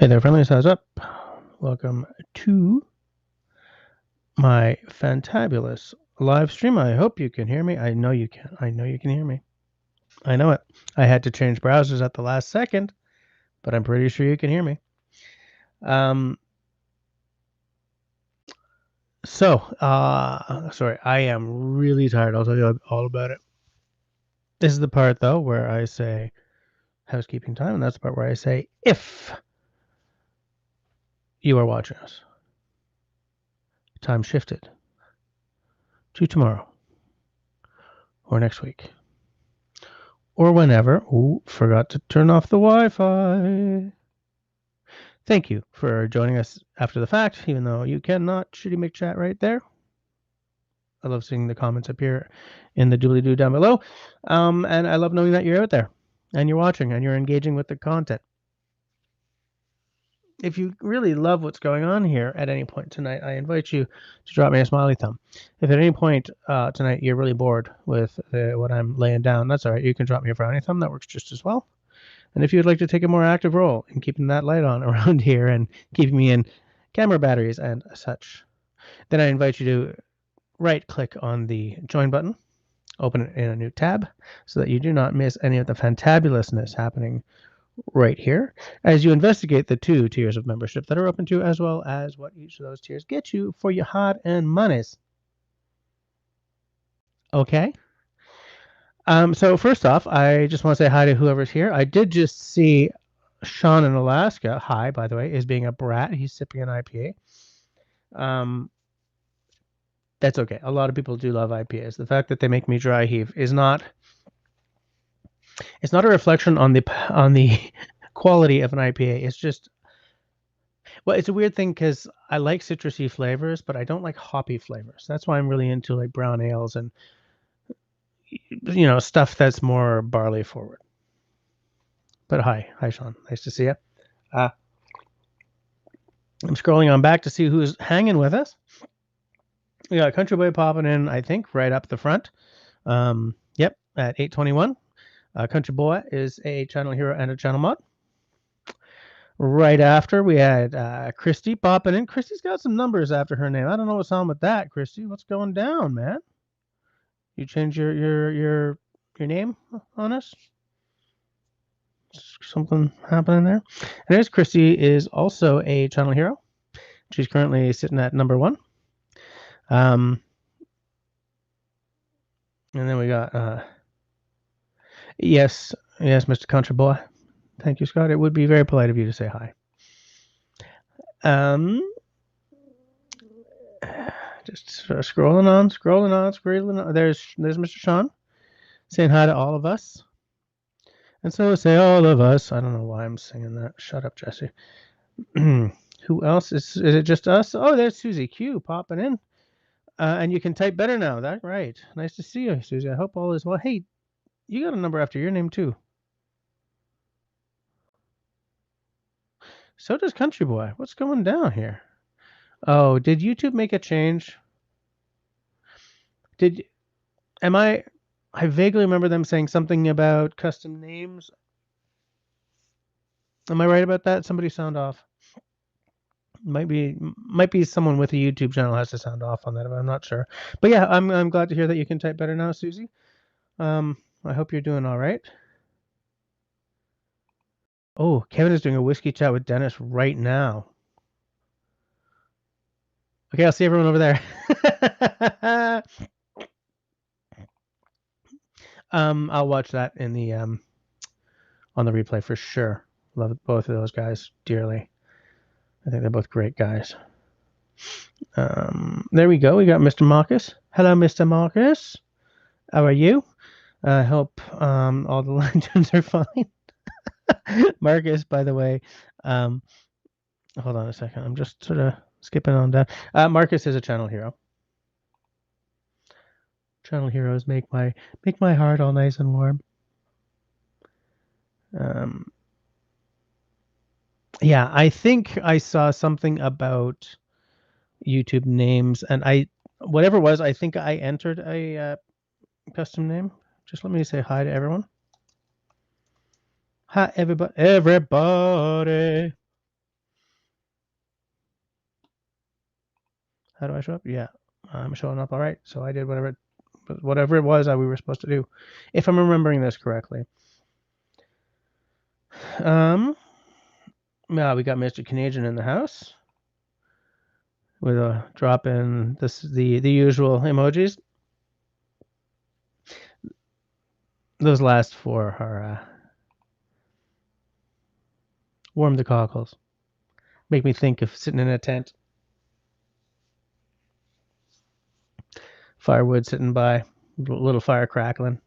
Hey there, friendlies. How's up? Welcome to my fantabulous live stream. I hope you can hear me. I know you can. I know you can hear me. I know it. I had to change browsers at the last second, but I'm pretty sure you can hear me. Sorry, I am really tired. I'll tell you all about it. This is the part, though, where I say housekeeping time, and that's the part where I say if you are watching us. Time shifted to tomorrow or next week. Or whenever. Ooh, forgot to turn off the Wi-Fi. Thank you for joining us after the fact, even though you cannot shitty make chat right there. I love seeing the comments appear in the doobly-doo down below. And I love knowing that you're out there and you're watching and you're engaging with the content. If you really love what's going on here at any point tonight, I invite you to drop me a smiley thumb. If at any point tonight you're really bored with what I'm laying down, that's all right. You can drop me a frowny thumb. That works just as well. And if you'd like to take a more active role in keeping that light on around here and keeping me in camera batteries and such, then I invite you to right-click on the join button, open it in a new tab so that you do not miss any of the fantabulousness happening right here as you investigate the 2 tiers of membership that are open to, as well as what each of those tiers get you for your hard-earned monies. Okay? So first off, I just want to say hi to whoever's here. I did just see Sean in Alaska, hi, by the way, is being a brat. He's sipping an IPA. That's okay. A lot of people do love IPAs. The fact that they make me dry heave is not. It's not a reflection on the quality of an IPA. It's just. Well, it's a weird thing because I like citrusy flavors, but I don't like hoppy flavors. That's why I'm really into like brown ales and stuff that's more barley forward. But hi, Sean. Nice to see you. I'm scrolling on back to see who's hanging with us. We got Country Boy popping in, I think, right up the front. Yep, at 8:21. Country Boy is a channel hero and a channel mod. Right after, we had Christy popping in. Christy's got some numbers after her name. I don't know what's on with that, Christy. What's going down, man? You changed your name on us? Something happening there? Anyways, Christy is also a channel hero. She's currently sitting at number 1. And then we got yes, Mr. Country Boy. Thank you, Scott. It would be very polite of you to say hi. Just scrolling on. There's Mr. Sean saying hi to all of us. And so say all of us. I don't know why I'm singing that. Shut up, Jesse. Who else? Is it just us? Oh, there's Susie Q popping in. And you can type better now. That's right. Nice to see you, Susie. I hope all is well. Hey, you got a number after your name, too. So does Country Boy. What's going down here? Oh, did YouTube make a change? I vaguely remember them saying something about custom names. Am I right about that? Somebody sound off. Might be someone with a YouTube channel has to sound off on that, but I'm not sure. But yeah, I'm glad to hear that you can type better now, Susie. I hope you're doing all right. Oh, Kevin is doing a whiskey chat with Dennis right now. Okay, I'll see everyone over there. I'll watch that in the on the replay for sure. Love both of those guys dearly. I think they're both great guys. There we go. We got Mr. Marcus. Hello, Mr. Marcus. How are you? I hope all the lanterns are fine. Marcus, by the way, hold on a second. I'm just sort of skipping on down. Marcus is a channel hero. Channel heroes make my heart all nice and warm. Yeah, I think I saw something about YouTube names, and whatever it was, I think I entered a custom name. Just let me say hi to everyone. Hi, everybody. How do I show up? Yeah, I'm showing up all right. So I did whatever it was that we were supposed to do, if I'm remembering this correctly. Yeah, we got Mr. Canadian in the house with a drop in the usual emojis. Those last four are warm the cockles. Make me think of sitting in a tent, firewood sitting by, little fire crackling,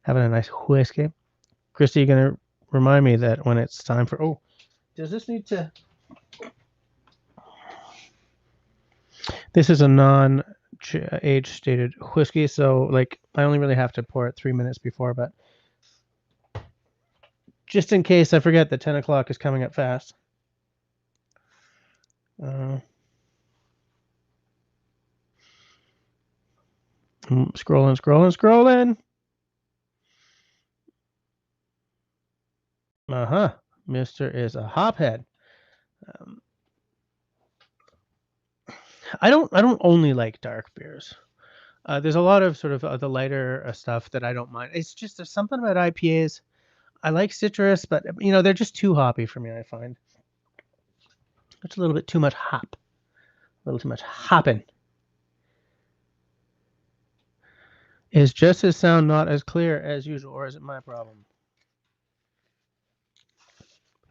having a nice whiskey. Christy, you gonna remind me that when it's time for? Oh, does this need to? This is a non-age stated whiskey, so like I only really have to pour it 3 minutes before, but just in case I forget that 10 o'clock is coming up fast. Scrolling. Mister is a hophead. I don't only like dark beers. There's a lot of sort of the lighter stuff that I don't mind. It's just there's something about IPAs. I like citrus, but they're just too hoppy for me. I find it's a little bit too much hop, a little too much hopping. Is Jess's sound not as clear as usual, or is it my problem?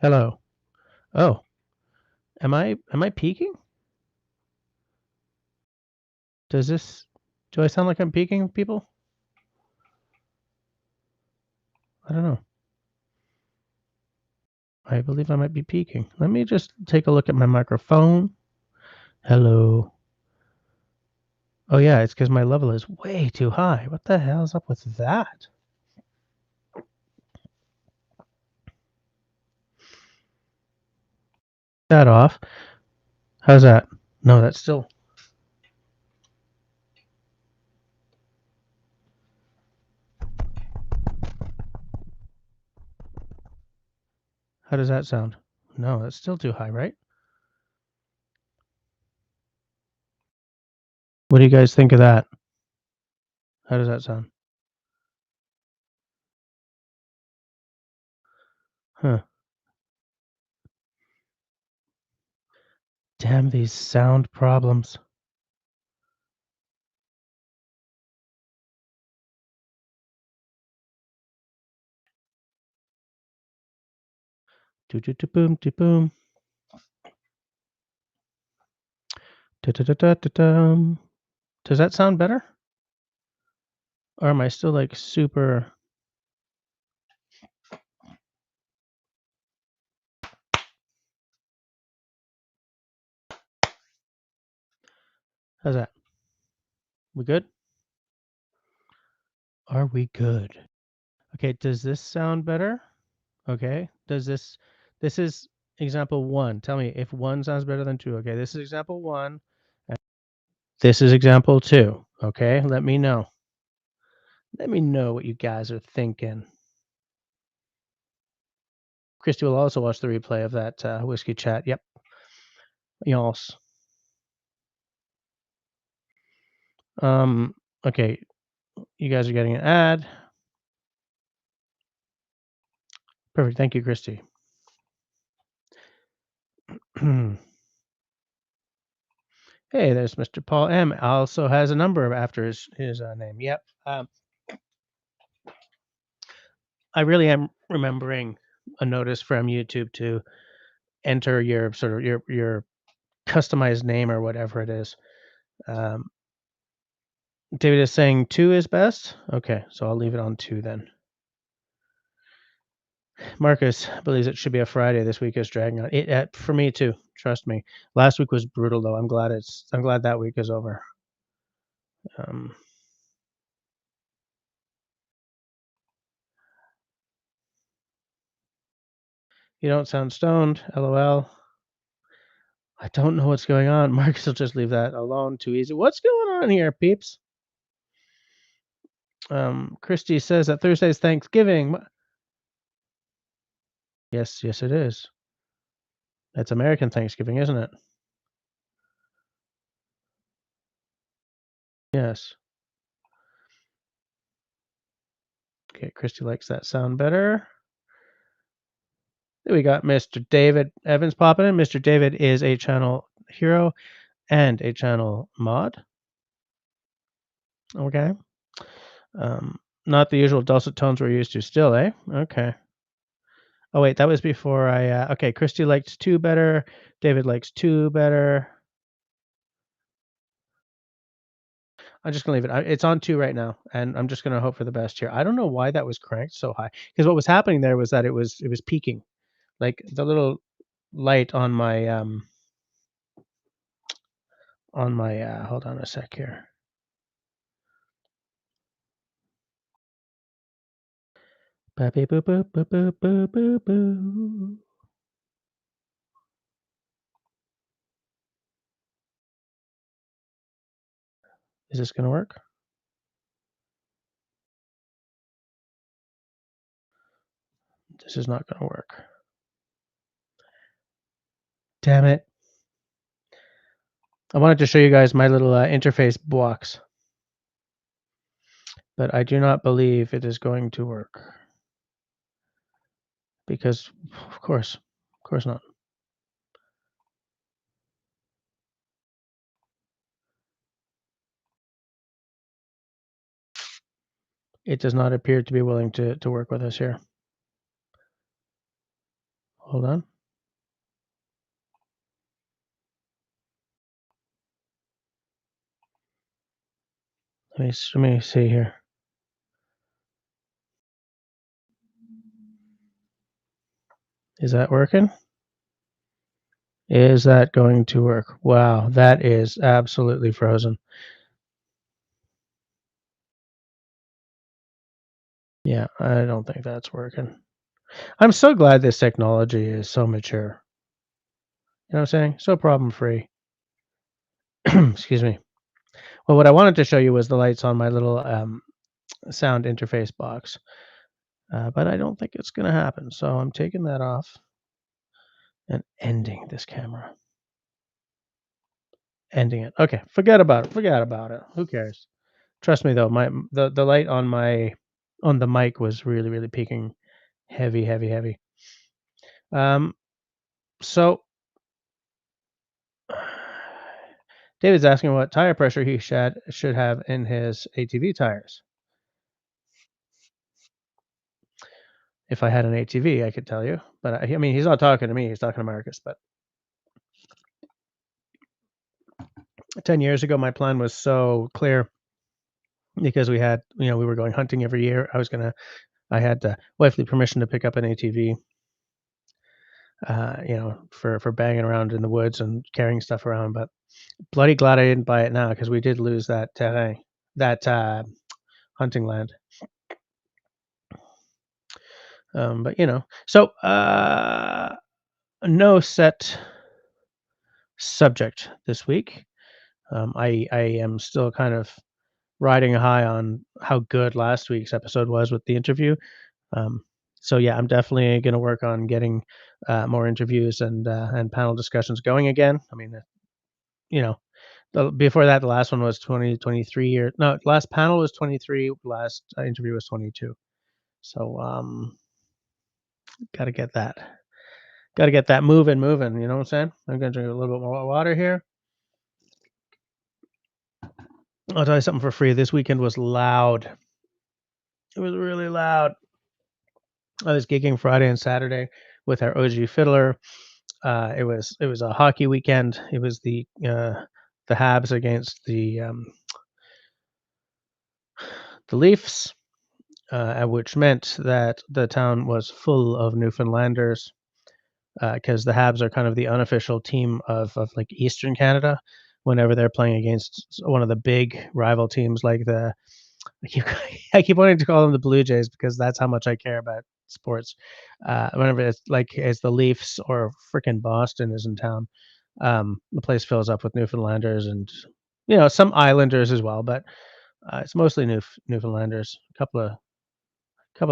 Hello. Oh, am I peaking? Do I sound like I'm peaking, people? I don't know. I believe I might be peaking. Let me just take a look at my microphone. Hello. Oh yeah, it's because my level is way too high. What the hell's up with that? That off. How's that? No, that's still. How does that sound? No, that's still too high, right? What do you guys think of that? How does that sound? Huh. Damn these sound problems. Do do do boom do boom. Da da da da da dum. Does that sound better? Or am I still like super? How's that? We good? Are we good? Okay, does this sound better? Okay. This is example 1. Tell me if 1 sounds better than 2. Okay, this is example 1. And this is example 2. Okay, let me know. Let me know what you guys are thinking. Christy will also watch the replay of that whiskey chat. Yep. Y'alls. Okay, you guys are getting an ad. Perfect. Thank you, Christy. Hey, there's Mr. Paul M. Also has a number after his name. Yep. I really am remembering a notice from YouTube to enter your sort of your customized name or whatever it is. David is saying 2 is best. Okay, so I'll leave it on 2 then. Marcus believes it should be a Friday. This week is dragging on. It for me too. Trust me. Last week was brutal though. I'm glad that week is over. You don't sound stoned. LOL. I don't know what's going on. Marcus will just leave that alone. Too easy. What's going on here, peeps? Christy says that Thursday's Thanksgiving. Yes, it is. It's American Thanksgiving, isn't it? Yes. Okay, Christy likes that sound better. Then we got Mr. David Evans popping in. Mr. David is a channel hero and a channel mod. Okay. Not the usual dulcet tones we're used to still, eh? Okay. Oh, wait, that was before I, okay, Christy likes 2 better. David likes 2 better. I'm just gonna leave it. It's on 2 right now, and I'm just gonna hope for the best here. I don't know why that was cranked so high, because what was happening there was that it was peaking. Like, the little light on my, hold on a sec here. Ba-beep boop boop boop boop boop boop boo. Is this gonna work? This is not gonna work. Damn it. I wanted to show you guys my little, interface box, but I do not believe it is going to work. Because, of course not. It does not appear to be willing to work with us here. Hold on. Let me see here. Is that working? Is that going to work? Wow, that is absolutely frozen. Yeah, I don't think that's working. I'm so glad this technology is so mature. You know what I'm saying? So problem free. Excuse me. Well, what I wanted to show you was the lights on my little sound interface box, but I don't think it's going to happen. So I'm taking that off and ending this camera. Ending it. Okay, forget about it. Forget about it. Who cares? Trust me though, the light on the mic was really peaking heavy, heavy, heavy. So David's asking what tire pressure he should have in his ATV tires. If I had an ATV, I could tell you, but I mean, he's not talking to me. He's talking to Marcus. But 10 years ago, my plan was so clear because we had, we were going hunting every year. I had wifely permission to pick up an ATV, for banging around in the woods and carrying stuff around. But bloody glad I didn't buy it now because we did lose that terrain, that hunting land. But so no set subject this week. I am still kind of riding high on how good last week's episode was with the interview. Um, so yeah, I'm definitely going to work on getting more interviews and panel discussions going again. I mean, you know, before that, the last one was 2023 or no, last panel was 23. Last interview was 22. So got to get that. Got to get that moving. You know what I'm saying? I'm going to drink a little bit more water here. I'll tell you something for free. This weekend was loud. It was really loud. I was gigging Friday and Saturday with our OG fiddler. It was a hockey weekend. It was the Habs against the Leafs, which meant that the town was full of Newfoundlanders because the Habs are kind of the unofficial team of like Eastern Canada. Whenever they're playing against one of the big rival teams, like I keep I keep wanting to call them the Blue Jays because that's how much I care about sports. Whenever it's the Leafs or frickin' Boston is in town, the place fills up with Newfoundlanders and some Islanders as well, but it's mostly Newfoundlanders. A couple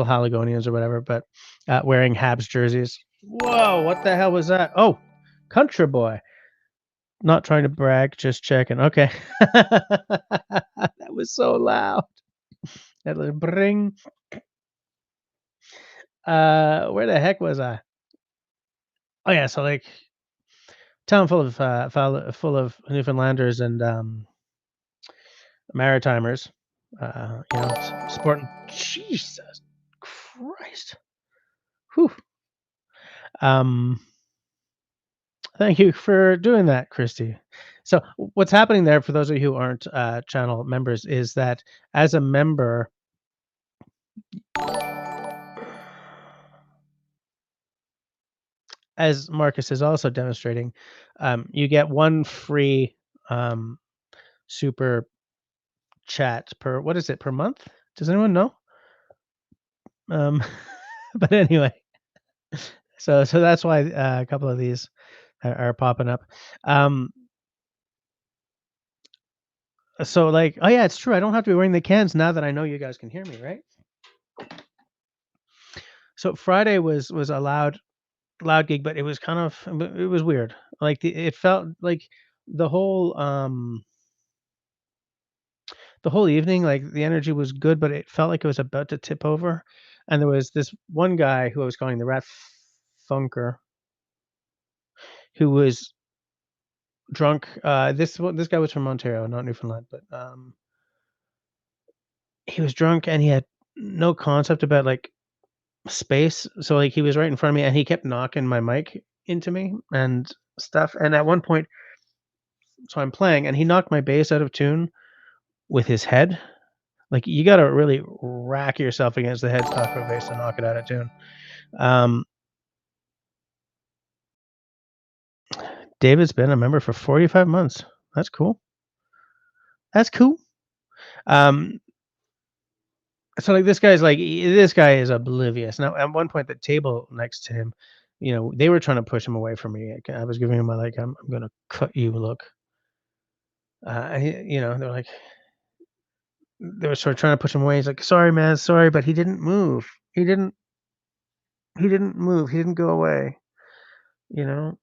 of Haligonians or whatever, but wearing Habs jerseys. Whoa! What the hell was that? Oh, Country Boy. Not trying to brag, just checking. Okay. That was so loud. That little bring. Where the heck was I? Oh yeah, so like town full of Newfoundlanders and Maritimers. Sporting. Jesus Christ. Whew. Um, Thank you for doing that, Christy. So what's happening there for those of you who aren't channel members is that as a member, as Marcus is also demonstrating, you get one free um, super chat per what is it per month? Does anyone know? Um, but anyway, so that's why a couple of these are popping up. Um, so like, oh yeah, it's true. I don't have to be wearing the cans now that I know you guys can hear me, right? So Friday was a loud gig, but it was kind of it was weird. Like it felt like the whole um the whole evening, like the energy was good, but it felt like it was about to tip over. And there was this one guy who I was calling the Rat Funker, who was drunk. This guy was from Ontario, not Newfoundland, but he was drunk and he had no concept about like space. So like he was right in front of me and he kept knocking my mic into me and stuff. And at one point, so I'm playing and he knocked my bass out of tune with his head. Like you got to really rack yourself against the headstock of a bass to knock it out of tune. Um, David's been a member for 45 months. That's cool. That's cool. Um, so like this guy is oblivious. Now at one point the table next to him, they were trying to push him away from me. I was giving him my like I'm gonna cut you look. And they were sort of trying to push him away. He's like, sorry man, sorry, but he didn't move. He didn't move. He didn't go away. You know.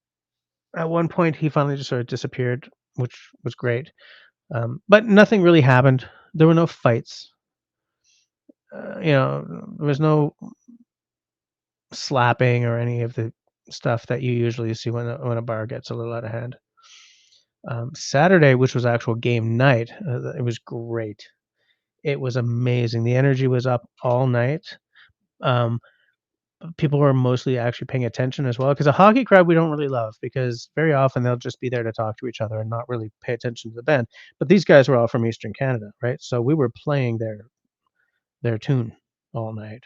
At one point he finally just sort of disappeared, which was great. But nothing really happened. There were no fights. There was no slapping or any of the stuff that you usually see when a bar gets a little out of hand. Saturday, which was actual game night, it was great. It was amazing. The energy was up all night. Um, People were mostly actually paying attention as well because a hockey crowd we don't really love because very often they'll just be there to talk to each other and not really pay attention to the band. But these guys were all from Eastern Canada, right? So we were playing their tune all night.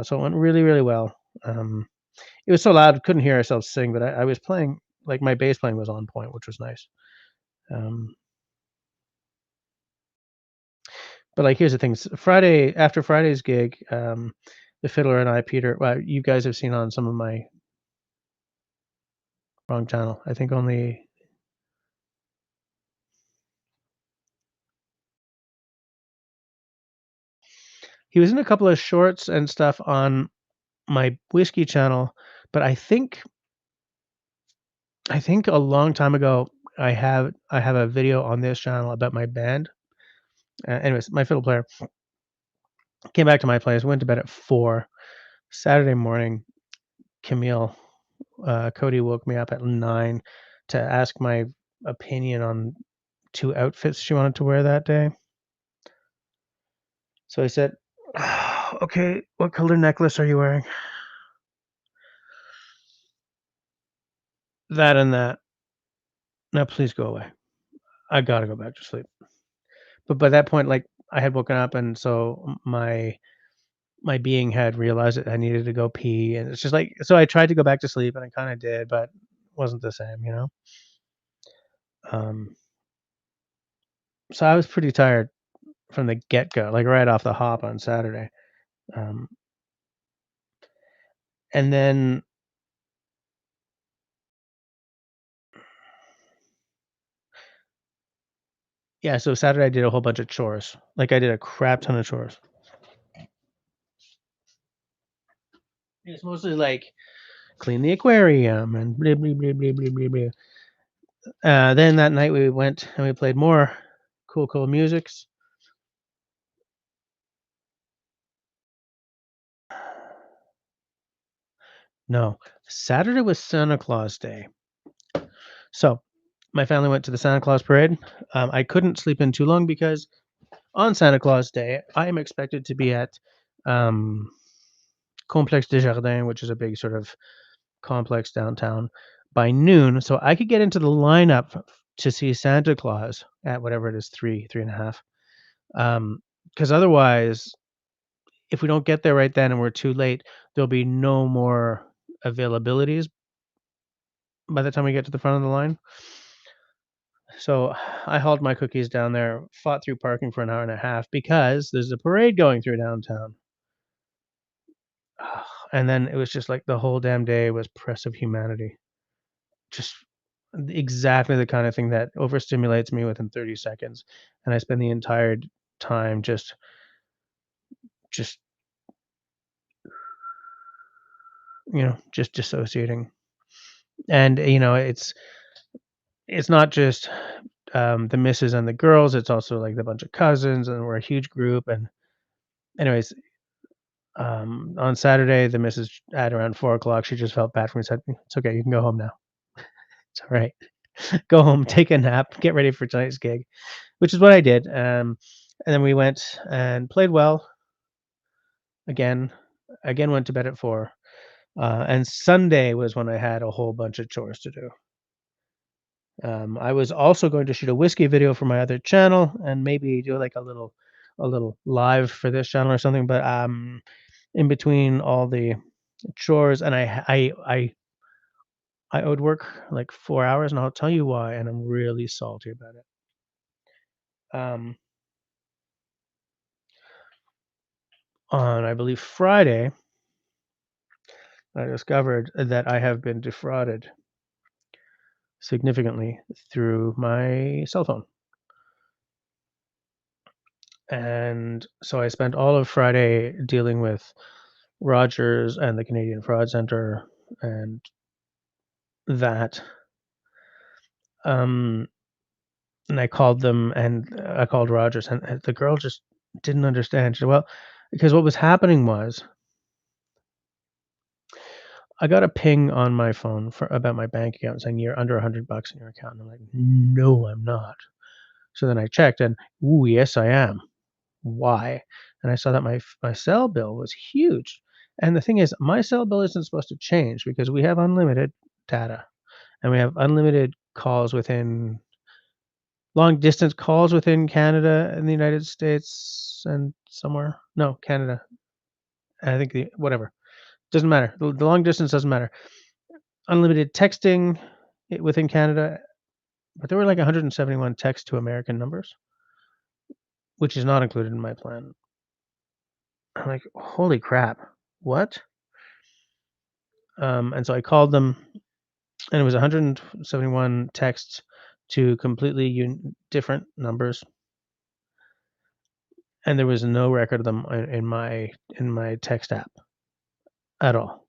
So it went really, really well. It was so loud, couldn't hear ourselves sing, but I was playing, like my bass playing was on point, which was nice. Um, but like, here's the thing: after Friday's gig, the fiddler and I, Peter, well, you guys have seen on some of my wrong channel. I think only he was in a couple of shorts and stuff on my whiskey channel, but I think a long time ago I have a video on this channel about my band. Anyways, my fiddle player came back to my place, went to bed at 4. Saturday morning, Camille, Cody woke me up at 9 to ask my opinion on 2 outfits she wanted to wear that day. So I said, "Okay, what color necklace are you wearing?" That and that. Now please go away. I gotta go back to sleep. But by that point, like I had woken up, and so my being had realized that I needed to go pee, and it's just like so I tried to go back to sleep, and I kind of did, but it wasn't the same. Um, so I was pretty tired from the get go, like right off the hop on Saturday. Um, and then yeah, so Saturday I did a whole bunch of chores. Like I did a crap ton of chores. It's mostly like clean the aquarium and blah blah blah blah blah blah blah. Then that night we went and we played more cool musics. No, Saturday was Santa Claus Day. So my family went to the Santa Claus parade. I couldn't sleep in too long because on Santa Claus Day, I am expected to be at um, Complexe des Jardins, which is a big sort of complex downtown, by noon, so I could get into the lineup to see Santa Claus at whatever it is, 3.5. Because otherwise, if we don't get there right then and we're too late, there'll be no more availabilities by the time we get to the front of the line. So I hauled my cookies down there, fought through parking for an hour and a half because there's a parade going through downtown. And then it was just like the whole damn day was Press of Humanity. Just exactly the kind of thing that overstimulates me within 30 seconds, and I spend the entire time just, just dissociating. And, it's not just, the missus and the girls, it's also, like, the bunch of cousins, and we're a huge group, and anyways, on Saturday, the missus at around 4 o'clock, she just felt bad for me, said, "It's okay, you can go home now. It's alright. Go home, take a nap, get ready for tonight's gig," which is what I did, and then we went and played well again. Again, went to bed at 4, and Sunday was when I had a whole bunch of chores to do. I was also going to shoot a whiskey video for my other channel and maybe do, like, a little live for this channel or something, but, in between all the chores and I owed work, like, 4 hours, and I'll tell you why, and I'm really salty about it. Um, on, I believe, Friday, I discovered that I have been defrauded significantly through my cell phone. And so I spent all of Friday dealing with Rogers and the Canadian Fraud Center and that. Um, and I called them and I called Rogers, and the girl just didn't understand. She said, well, because what was happening was I got a ping on my phone for about my bank account saying you're under $100 in your account. And I'm like, no, I'm not. So then I checked and, ooh, yes, I am. Why? And I saw that my cell bill was huge. And the thing is, my cell bill isn't supposed to change because we have unlimited data and we have unlimited calls within long distance calls within Canada and the United States and somewhere. No, Canada. I think whatever. Doesn't matter. The long distance doesn't matter. Unlimited texting within Canada, but there were like 171 texts to American numbers, which is not included in my plan. I'm like, holy crap, what? And so I called them, and it was 171 texts to completely different numbers, and there was no record of them in my text app at all.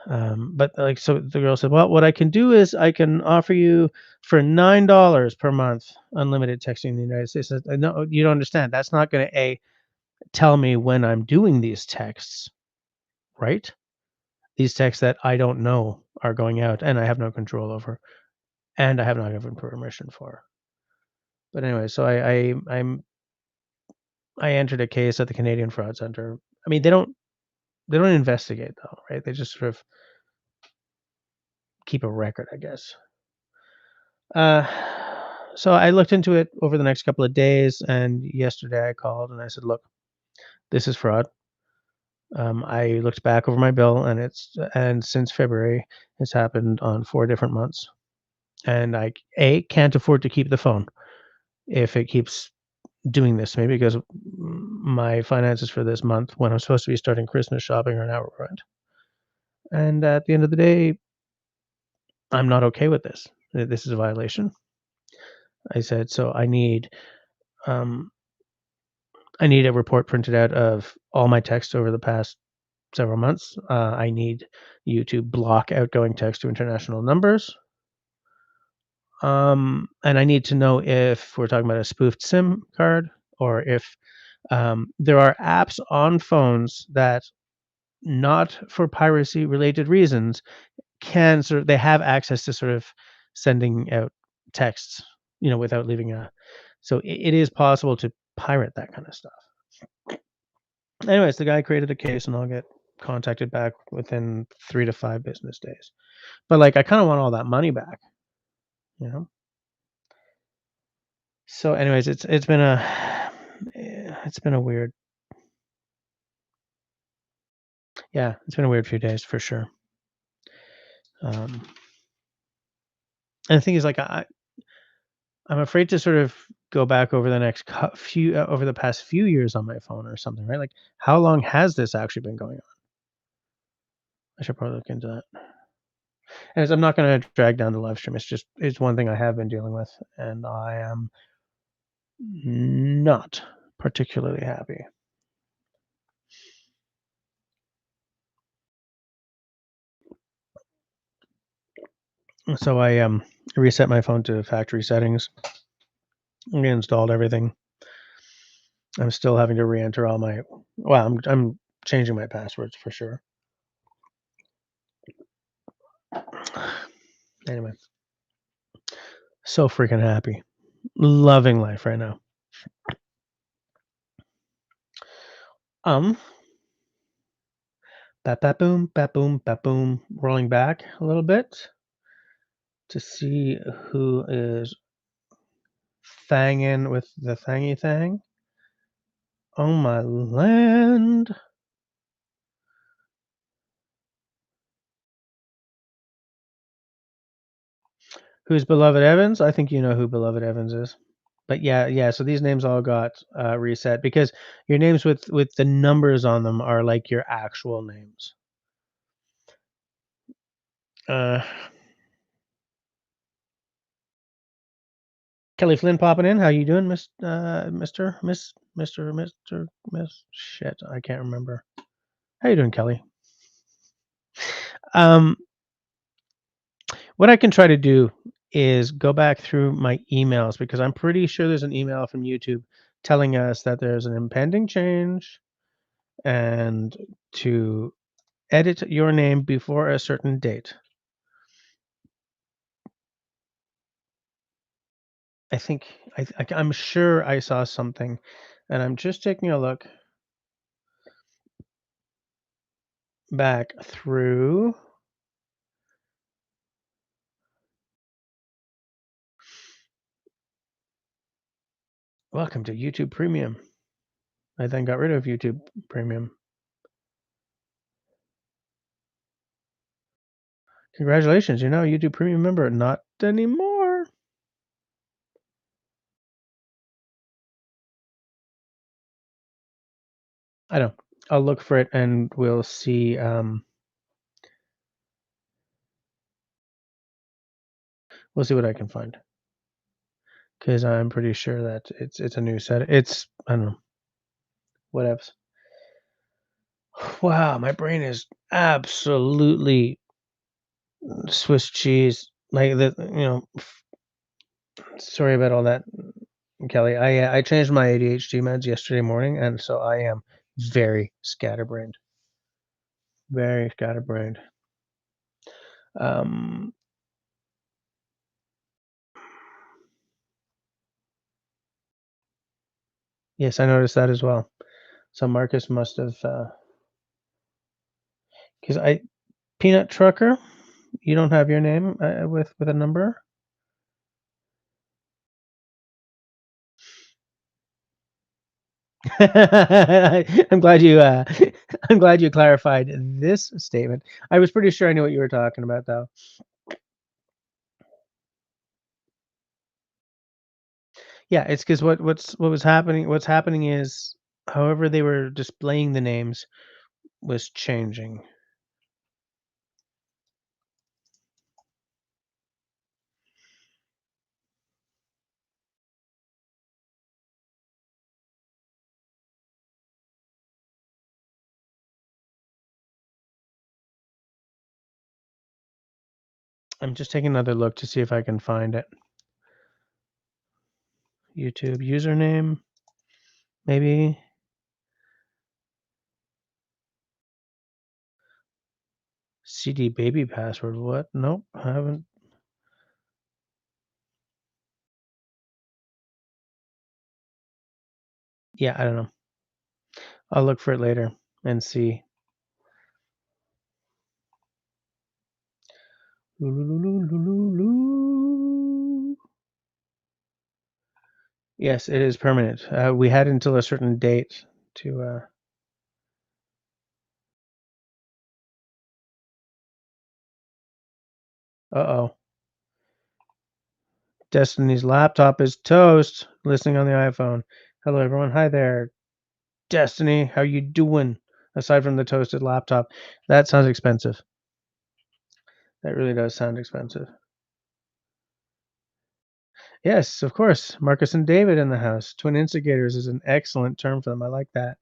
But like, so the girl said, "Well, what I can do is I can offer you for $9 per month unlimited texting in the United States." I said, "No, you don't understand. That's not going to tell me when I'm doing these texts, right? These texts that I don't know are going out and I have no control over, and I have not given permission for." But anyway, so I entered a case at the Canadian Fraud Center. I mean, they don't investigate though, right? They just sort of keep a record, I guess. Uh, so I looked into it over the next couple of days, and yesterday I called and I said, "Look, this is fraud." I looked back over my bill, and since February, it's happened on 4 different months, and I can't afford to keep the phone if it keeps doing this to me because my finances for this month, when I'm supposed to be starting Christmas shopping, are now ruined. And at the end of the day, I'm not okay with this. This is a violation. I said, so um, I need a report printed out of all my texts over the past several months. I need you to block outgoing text to international numbers. And I need to know if we're talking about a spoofed SIM card or if there are apps on phones that, not for piracy related reasons, can sort of they have access to sort of sending out texts, without leaving a. So it is possible to pirate that kind of stuff. Anyways, the guy created a case, and I'll get contacted back within 3 to 5 business days. But like, I kind of want all that money back, you know. So, anyways, it's been a it's been a weird yeah, it's been a weird few days for sure. Um, and the thing is, like, I'm afraid to sort of go back over the next few over the past few years on my phone or something, right? Like, how long has this actually been going on? I should probably look into that. And I'm not going to drag down the live stream. It's one thing I have been dealing with, and I am not particularly happy. So I reset my phone to factory settings, reinstalled everything. I'm still having to re-enter all my. Well, I'm changing my passwords for sure. Anyway, so freaking happy, loving life right now. Um, bat boom, rolling back a little bit to see who is thanging with the thangy thang. Oh my land. Who's Beloved Evans? I think you know who Beloved Evans is. But yeah. So these names all got reset because your names with the numbers on them are like your actual names. Uh, Kelly Flynn popping in. How you doing, Miss? Shit, I can't remember. How you doing, Kelly? Um, what I can try to do is go back through my emails because I'm pretty sure there's an email from YouTube telling us that there's an impending change and to edit your name before a certain date. I think I'm sure I saw something, and I'm just taking a look back through. Welcome to YouTube Premium. I then got rid of YouTube Premium. Congratulations, you're now a YouTube Premium member. Not anymore. I know. I'll look for it, and we'll see. We'll see what I can find, because I'm pretty sure that it's a new set. It's, I don't know, whatevs. Wow, my brain is absolutely Swiss cheese. Like the Sorry about all that, Kelly. I changed my ADHD meds yesterday morning, and so I am very scatterbrained. Very scatterbrained. Um, yes, I noticed that as well. So Marcus must have, because I Peanut Trucker. You don't have your name with a number. I'm glad you. I'm glad you clarified this statement. I was pretty sure I knew what you were talking about, though. Yeah, it's because what's happening is, however they were displaying the names was changing. I'm just taking another look to see if I can find it. YouTube username, maybe. CD baby password. What? Nope, I haven't. Yeah, I don't know. I'll look for it later and see. Yes, it is permanent. We had until a certain date to. Uh-oh. Destiny's laptop is toast. Listening on the iPhone. Hello, everyone. Hi there, Destiny. How you doing? Aside from the toasted laptop, that sounds expensive. That really does sound expensive. Yes, of course. Marcus and David in the house. Twin instigators is an excellent term for them. I like that.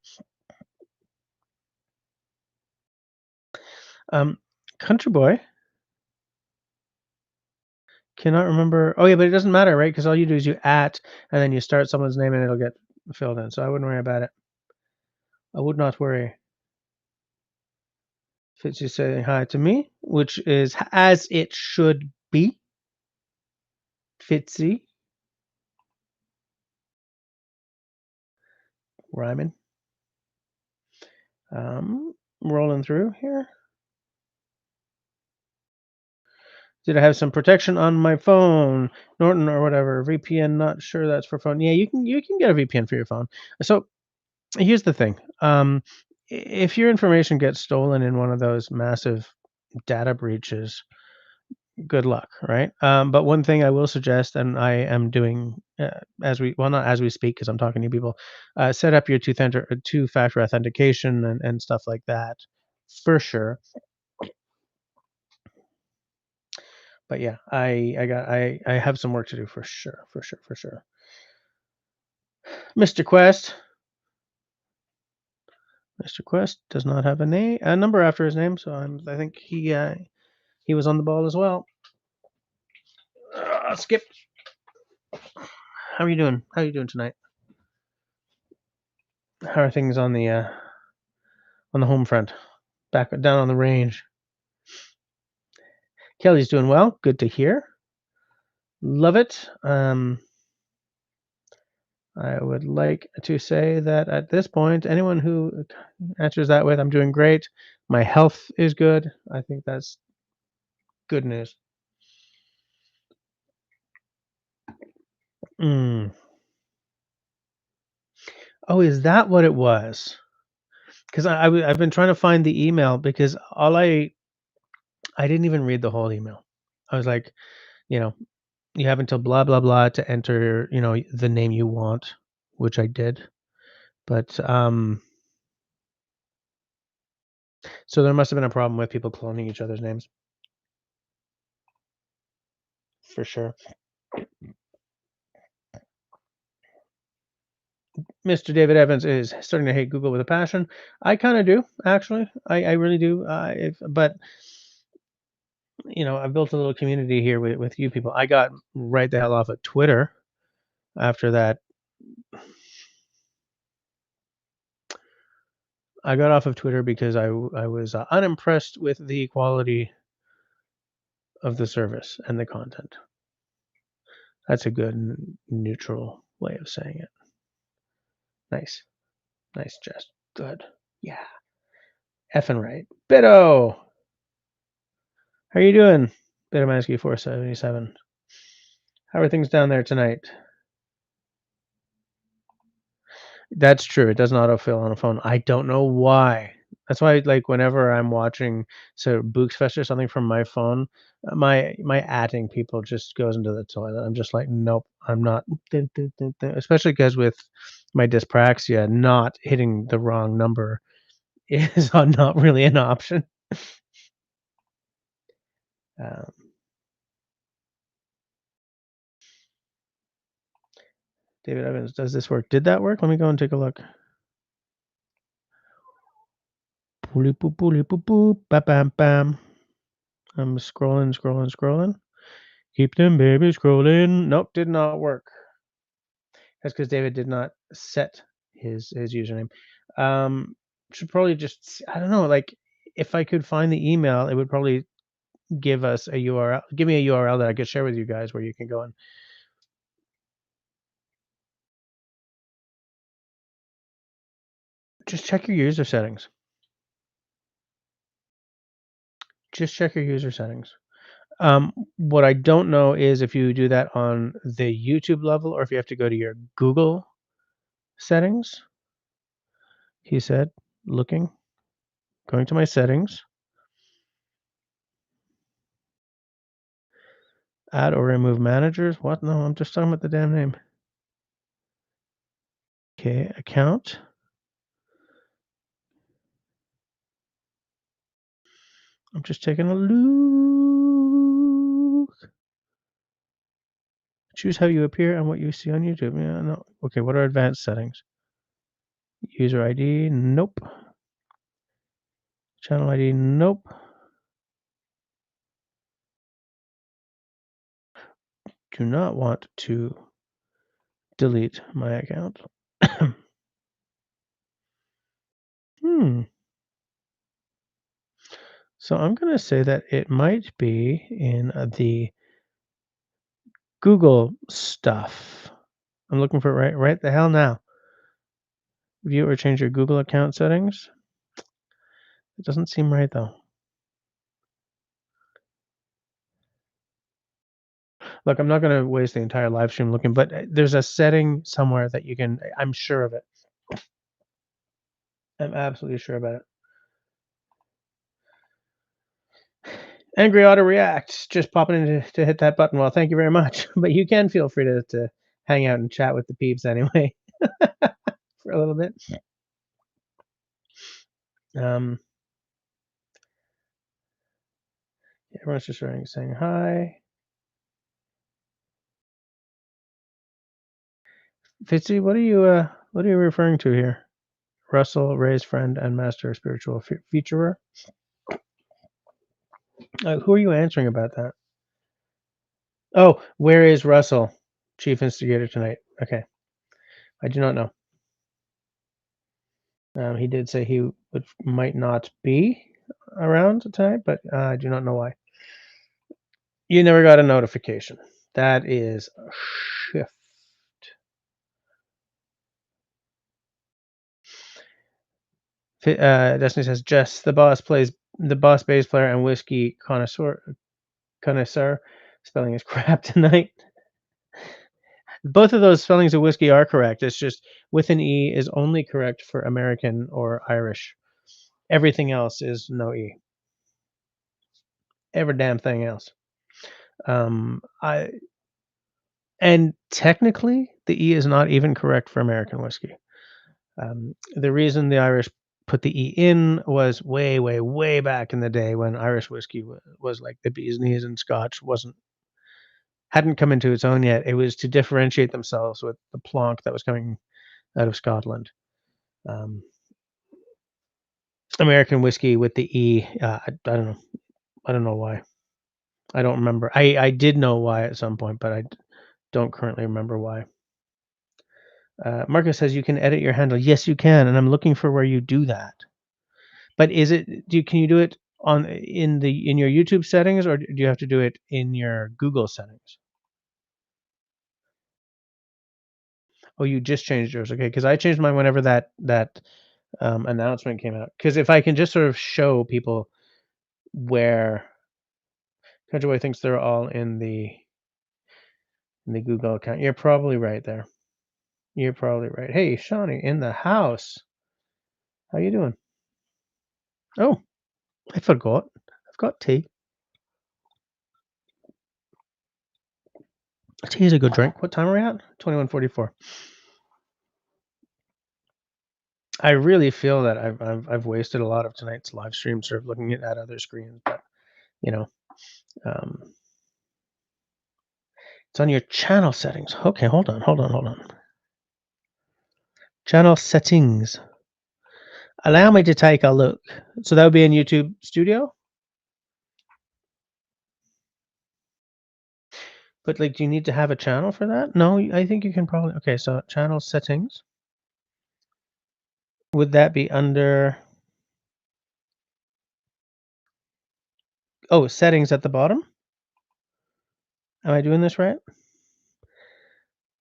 Um, Country Boy. Cannot remember. Oh yeah, but it doesn't matter, right? Because all you do is you at, and then you start someone's name, and it'll get filled in. So I wouldn't worry about it. I would not worry. Fitzy saying hi to me, which is as it should be. Fitzy rhyming. Rolling through here. Did I have some protection on my phone, Norton or whatever? VPN, not sure that's for phone. Yeah, you can get a VPN for your phone. So here's the thing. If your information gets stolen in one of those massive data breaches, good luck, right? But one thing I will suggest, and I am doing not as we speak, because I'm talking to people, set up your two-factor authentication and stuff like that, for sure. But yeah, I have some work to do for sure, for sure, for sure. Mr. Quest. Mr. Quest does not have a number after his name, so I think he was on the ball as well. Skip. How are you doing? How are you doing tonight? How are things on the home front? Back down on the range. Kelly's doing well. Good to hear. Love it. I would like to say that at this point, anyone who answers that with "I'm doing great," my health is good. I think that's good news. Mm. Oh, is that what it was? Because I've been trying to find the email because I didn't even read the whole email. I was like, you know, you have until blah blah blah to enter, the name you want, which I did. But so there must have been a problem with people cloning each other's names for sure. Mr. David Evans is starting to hate Google with a passion. I kind of do, actually. I really do. But I've built a little community here with you people. I got right the hell off of Twitter after that. I got off of Twitter because I was unimpressed with the quality of the service and the content. That's a good neutral way of saying it. Nice. Nice, Jess. Good. Yeah. Effing right. Biddo! How you doing? Biddomansky 477. How are things down there tonight? That's true. It doesn't autofill on a phone. I don't know why. That's why, like, whenever I'm watching, Booksfest or something from my phone, my atting people just goes into the toilet. I'm just like, nope, I'm not. Especially because with my dyspraxia, not hitting the wrong number is not really an option. Um, David Evans, does this work? Did that work? Let me go and take a look. Bam, bam. I'm scrolling. Keep them babies scrolling. Nope, did not work. That's because David did not set his username. Should probably just, I don't know, like if I could find the email, it would probably give us a URL. Give me a URL that I could share with you guys where you can go and just check your user settings. Just check your user settings. What I don't know is if you do that on the YouTube level or if you have to go to your Google settings. He said, looking, going to my settings, add or remove managers. What? No, I'm just talking about the damn name. Okay, account. I'm just taking a look. Choose how you appear and what you see on YouTube. Yeah, no. Okay, what are advanced settings? User ID, nope. Channel ID, nope. Do not want to delete my account. So I'm going to say that it might be in the Google stuff. I'm looking for it right the hell now. View or change your Google account settings. It doesn't seem right though. Look, I'm not going to waste the entire live stream looking, but there's a setting somewhere that you can, I'm sure of it. I'm absolutely sure about it. Angry Auto React, just popping in to hit that button. Well, thank you very much. But you can feel free to hang out and chat with the peeps anyway for a little bit. Everyone's just saying hi. Fitzy, what are you referring to here? Russell, Ray's friend and master spiritual featurer. Who are you answering about that? Oh, where is Russell, chief instigator tonight? Okay, I do not know. He did say he might not be around tonight, but I do not know why. You never got a notification. That is a shift. Destiny says, Jess, the boss bass player and whiskey connoisseur. Spelling is crap tonight. Both of those spellings of whiskey are correct. It's just with an E is only correct for American or Irish. Everything else is no E. Every damn thing else. And technically the E is not even correct for American whiskey. The reason the Irish put the E in was way, way, way back in the day when Irish whiskey was like the bee's knees and Scotch hadn't come into its own yet. It was to differentiate themselves with the plonk that was coming out of Scotland. American whiskey with the E, I don't know. I don't know why. I don't remember. I did know why at some point, but I don't currently remember why. Marcus says you can edit your handle. Yes, you can, and I'm looking for where you do that. But is it? Can you do it in your YouTube settings, or do you have to do it in your Google settings? Oh, you just changed yours. Okay, because I changed mine whenever that announcement came out. Because if I can just sort of show people where Countryboy thinks they're all in the Google account, you're probably right there. You're probably right. Hey, Shawnee in the house. How you doing? Oh, I forgot. I've got tea. Tea is a good drink. What time are we at? 21:44. I really feel that I've wasted a lot of tonight's live stream sort of looking at other screens, but you know, it's on your channel settings. Okay, hold on. Channel settings. Allow me to take a look. So that would be in YouTube Studio? But, like, do you need to have a channel for that? No, I think you can probably okay, so channel settings. Would that be under oh, settings at the bottom? Am I doing this right?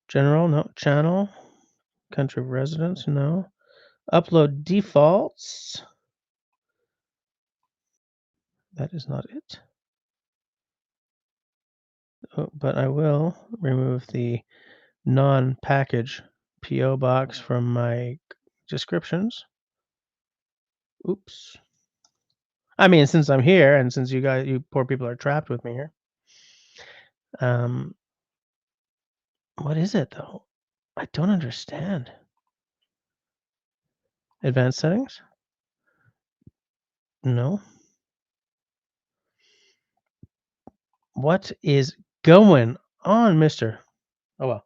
General, no. Channel, country of residence, no. Upload defaults. That is not it. Oh, but I will remove the non-package PO box from my descriptions. Oops. I mean, since I'm here and since you poor people are trapped with me here. Um, what is it though? I don't understand. Advanced settings? No. What is going on, mister? Oh well.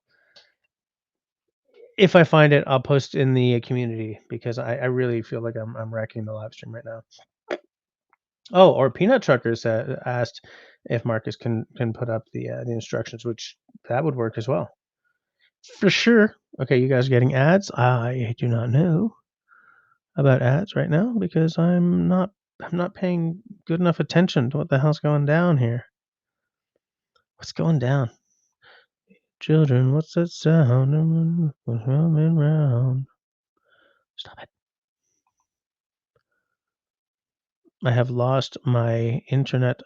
If I find it, I'll post in the community because I really feel like I'm wrecking the live stream right now. Oh, or Peanut Truckers asked if Marcus can put up the instructions, which that would work as well. For sure. Okay, you guys are getting ads? I do not know about ads right now because I'm not paying good enough attention to what the hell's going down here. What's going down? Children, what's that sound? Coming round. Stop it. I have lost my internet,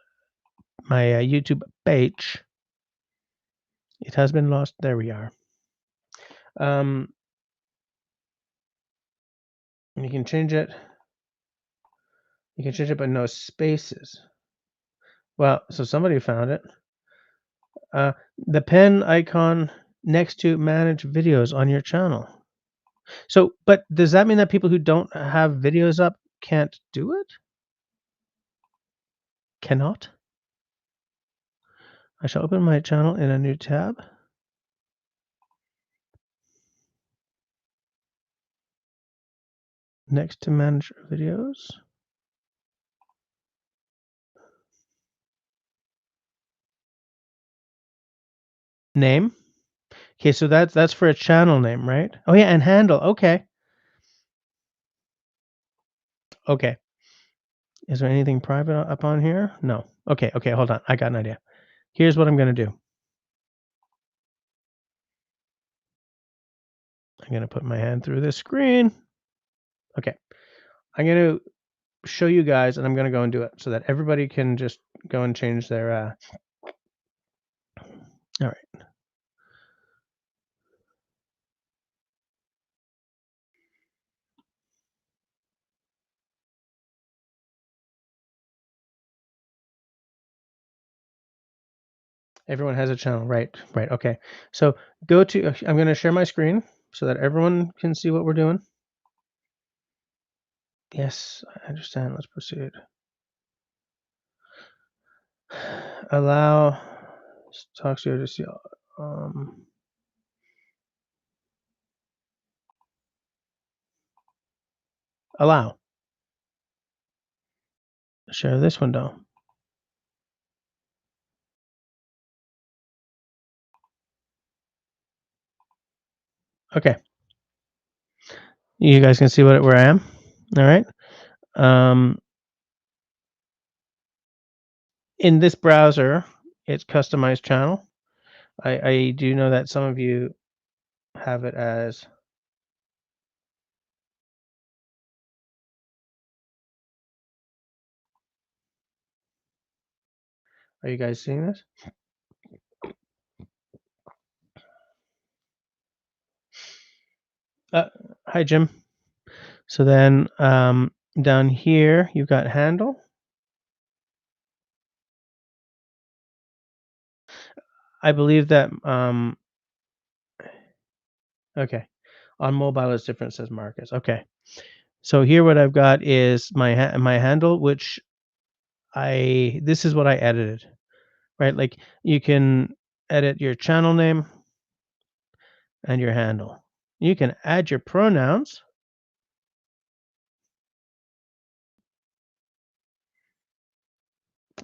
my YouTube page. It has been lost. There we are. Um, you can change it. You can change it, but no spaces. Well, so somebody found it. Uh, the pen icon next to manage videos on your channel. So, but does that mean that people who don't have videos up can't do it? Cannot? I shall open my channel in a new tab. Next to manage videos. Name. Okay, so that's for a channel name, right? Oh yeah, and handle. Okay. Okay. Is there anything private up on here? No. Okay, okay, hold on. I got an idea. Here's what I'm gonna do. I'm gonna put my hand through this screen. Okay. I'm gonna show you guys and I'm gonna go and do it so that everybody can just go and change their all right. Everyone has a channel, right? Right. Okay. So go to. I'm going to share my screen so that everyone can see what we're doing. Yes, I understand. Let's proceed. Allow talk to see. Um, allow. Share this window. Okay. You guys can see where I am. All right. Um, in this browser, it's customized channel. I do know that some of you have it as. Are you guys seeing this? Hi, Jim. So then down here, you've got handle. I believe that, okay, on mobile it's different, says Marcus. Okay. So here what I've got is my handle, which this is what I edited, right? Like you can edit your channel name and your handle. You can add your pronouns.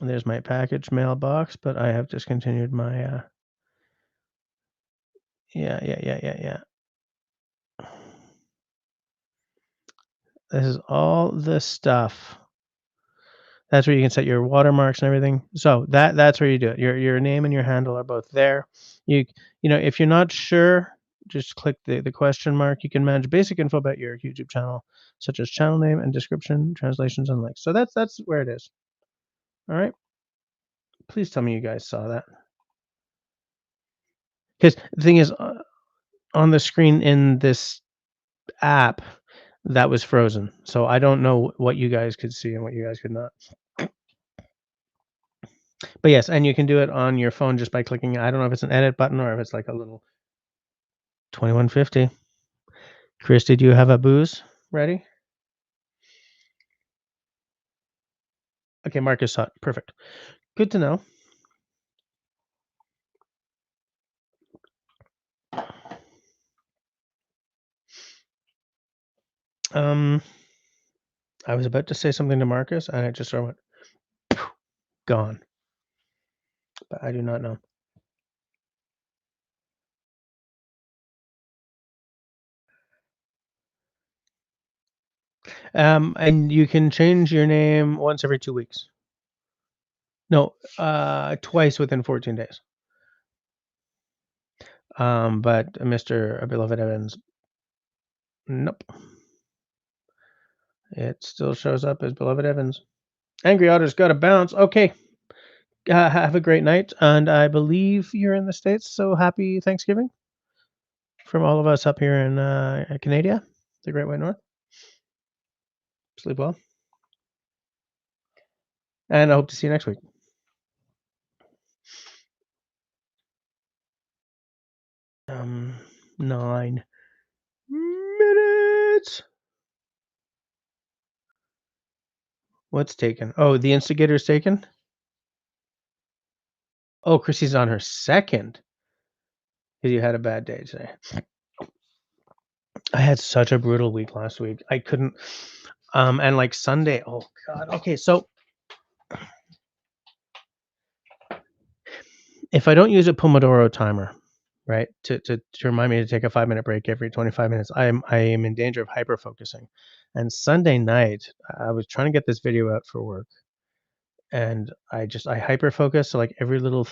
And there's my package mailbox, but I have discontinued my Yeah. This is all the stuff. That's where you can set your watermarks and everything. So that's where you do it. Your name and your handle are both there. You you know, if you're not sure, just click the question mark. You can manage basic info about your YouTube channel, such as channel name and description, translations, and links. So that's where it is. All right. Please tell me you guys saw that. Because the thing is, on the screen in this app, that was frozen. So I don't know what you guys could see and what you guys could not. But yes, and you can do it on your phone just by clicking. I don't know if it's an edit button or if it's like a little 2150. Christy, do you have a booze ready? Okay, Marcus saw it. Perfect. Good to know. I was about to say something to Marcus, and it just sort of went gone. But I do not know. And you can change your name once every 2 weeks. No, twice within 14 days. But Mr. Beloved Evans, nope. It still shows up as Beloved Evans. Angry Otter's got to bounce. Okay. Have a great night. And I believe you're in the States, so happy Thanksgiving from all of us up here in Canada, the Great White North. Sleep well. And I hope to see you next week. 9 minutes. What's taken? Oh, the instigator's taken? Oh, Chrissy's on her second. Because you had a bad day today. I had such a brutal week last week. I couldn't and like Sunday, oh god. Okay, so if I don't use a Pomodoro timer, right, to remind me to take a 5-minute break every 25 minutes, I am in danger of hyper focusing. And Sunday night, I was trying to get this video out for work, and I hyper focus. So like every little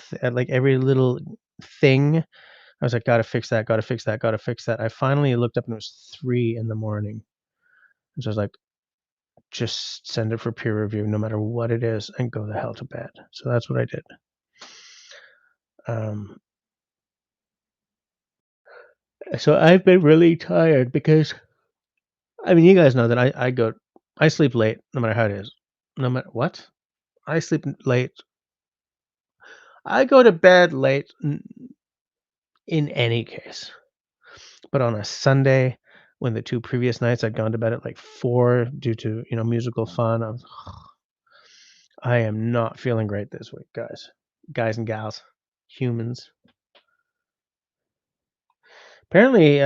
thing, I was like, gotta fix that, gotta fix that, gotta fix that. I finally looked up and it was 3 in the morning, and so I was like, just send it for peer review, no matter what it is, and go the hell to bed. So that's what I did. Um, so I've been really tired because I mean, you guys know that I sleep late no matter how it is. No matter what, I sleep late. I go to bed late in any case. But on a Sunday, when the 2 previous nights I'd gone to bed at like 4 due to, musical fun, I am not feeling great this week, guys. Guys and gals, humans. Apparently,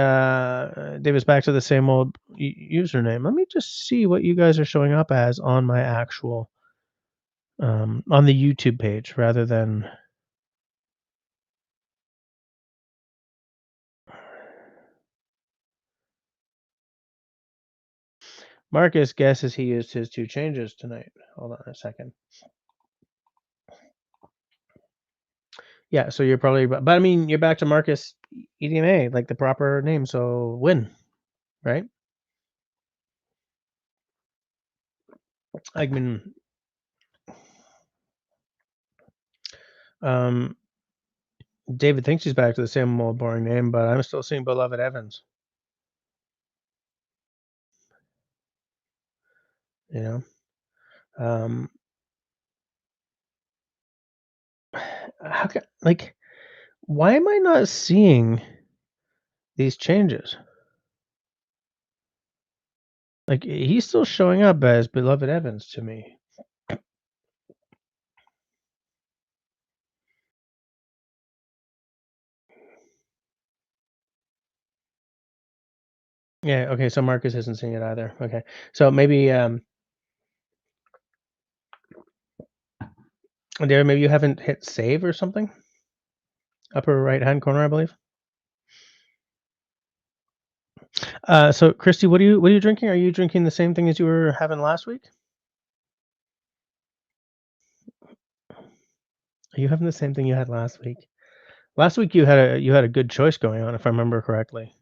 David's back to the same old username. Let me just see what you guys are showing up as on my actual, on the YouTube page rather than. Marcus guesses he used his 2 changes tonight. Hold on a second. Yeah, so you're probably, but I mean, you're back to Marcus EDMA, like the proper name. So win, right? I mean, um, David thinks he's back to the same old boring name, but I'm still seeing Beloved Evans. You know, um, how can like, why am I not seeing these changes? Like, he's still showing up as Beloved Evans to me. Yeah. Okay. So Marcus isn't seeing it either. Okay. So maybe David, maybe you haven't hit save or something. Upper right hand corner, I believe. So Christy, what are you drinking? Are you drinking the same thing as you were having last week? Are you having the same thing you had last week? Last week you had a good choice going on, if I remember correctly.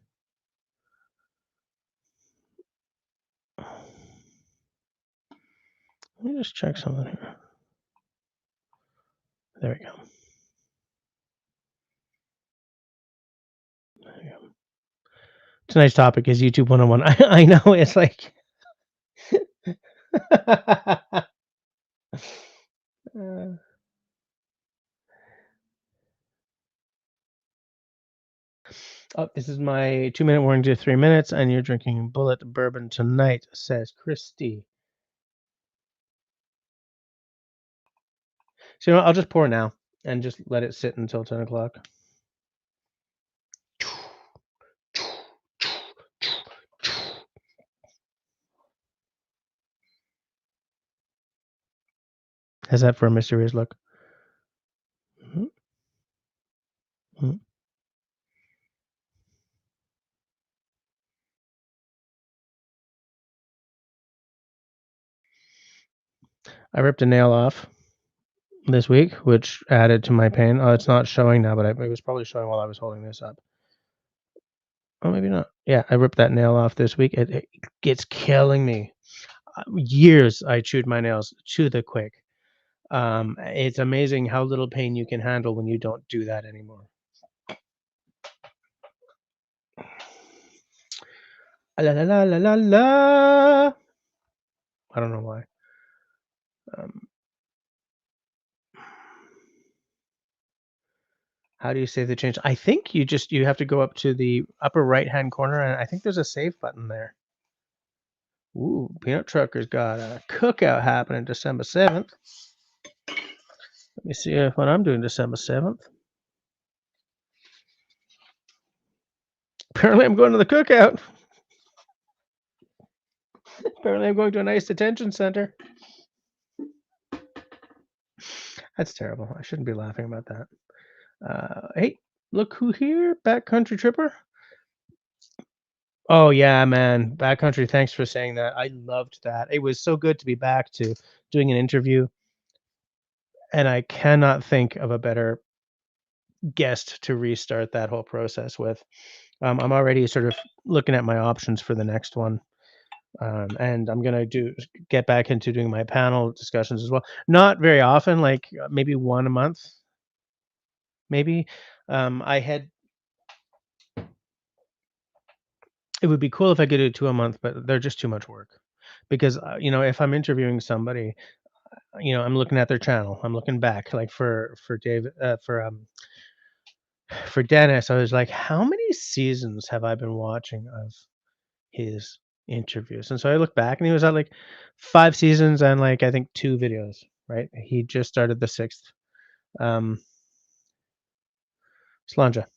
Let me just check something here. There we go. There we go. Tonight's topic is YouTube 101. I know it's like Uh, oh, this is my 2-minute warning to 3 minutes, and you're drinking Bullet Bourbon tonight, says Christy. So you know what, I'll just pour now and just let it sit until 10 o'clock. How's that for a mysterious look? Mhm, mhm. I ripped a nail off this week, which added to my pain. Oh, it's not showing now, but it was probably showing while I was holding this up. Oh, maybe not. Yeah, I ripped that nail off this week. It gets killing me. Years I chewed my nails to the quick. It's amazing how little pain you can handle when you don't do that anymore. La la la la la la. I don't know why. Um, how do you save the change? I think you have to go up to the upper right hand corner, and I think there's a save button there. Ooh, Peanut Trucker's got a cookout happening December 7th. Let me see what I'm doing December 7th. Apparently, I'm going to the cookout. Apparently, I'm going to a nice detention center. That's terrible. I shouldn't be laughing about that. Hey, look who here, Backcountry Tripper. Oh yeah, man, Backcountry. Thanks for saying that. I loved that. It was so good to be back to doing an interview, and I cannot think of a better guest to restart that whole process with. I'm already sort of looking at my options for the next one. And I'm gonna get back into doing my panel discussions as well. Not very often, like maybe one a month, maybe. I had It would be cool if I could do 2 a month, but they're just too much work. Because, if I'm interviewing somebody, I'm looking at their channel, I'm looking back, like for Dave, for Dennis, I was like, how many seasons have I been watching of his interviews? And so I look back, and he was at like 5 seasons and like I think 2 videos, right? He just started the 6th. Um, Slanja.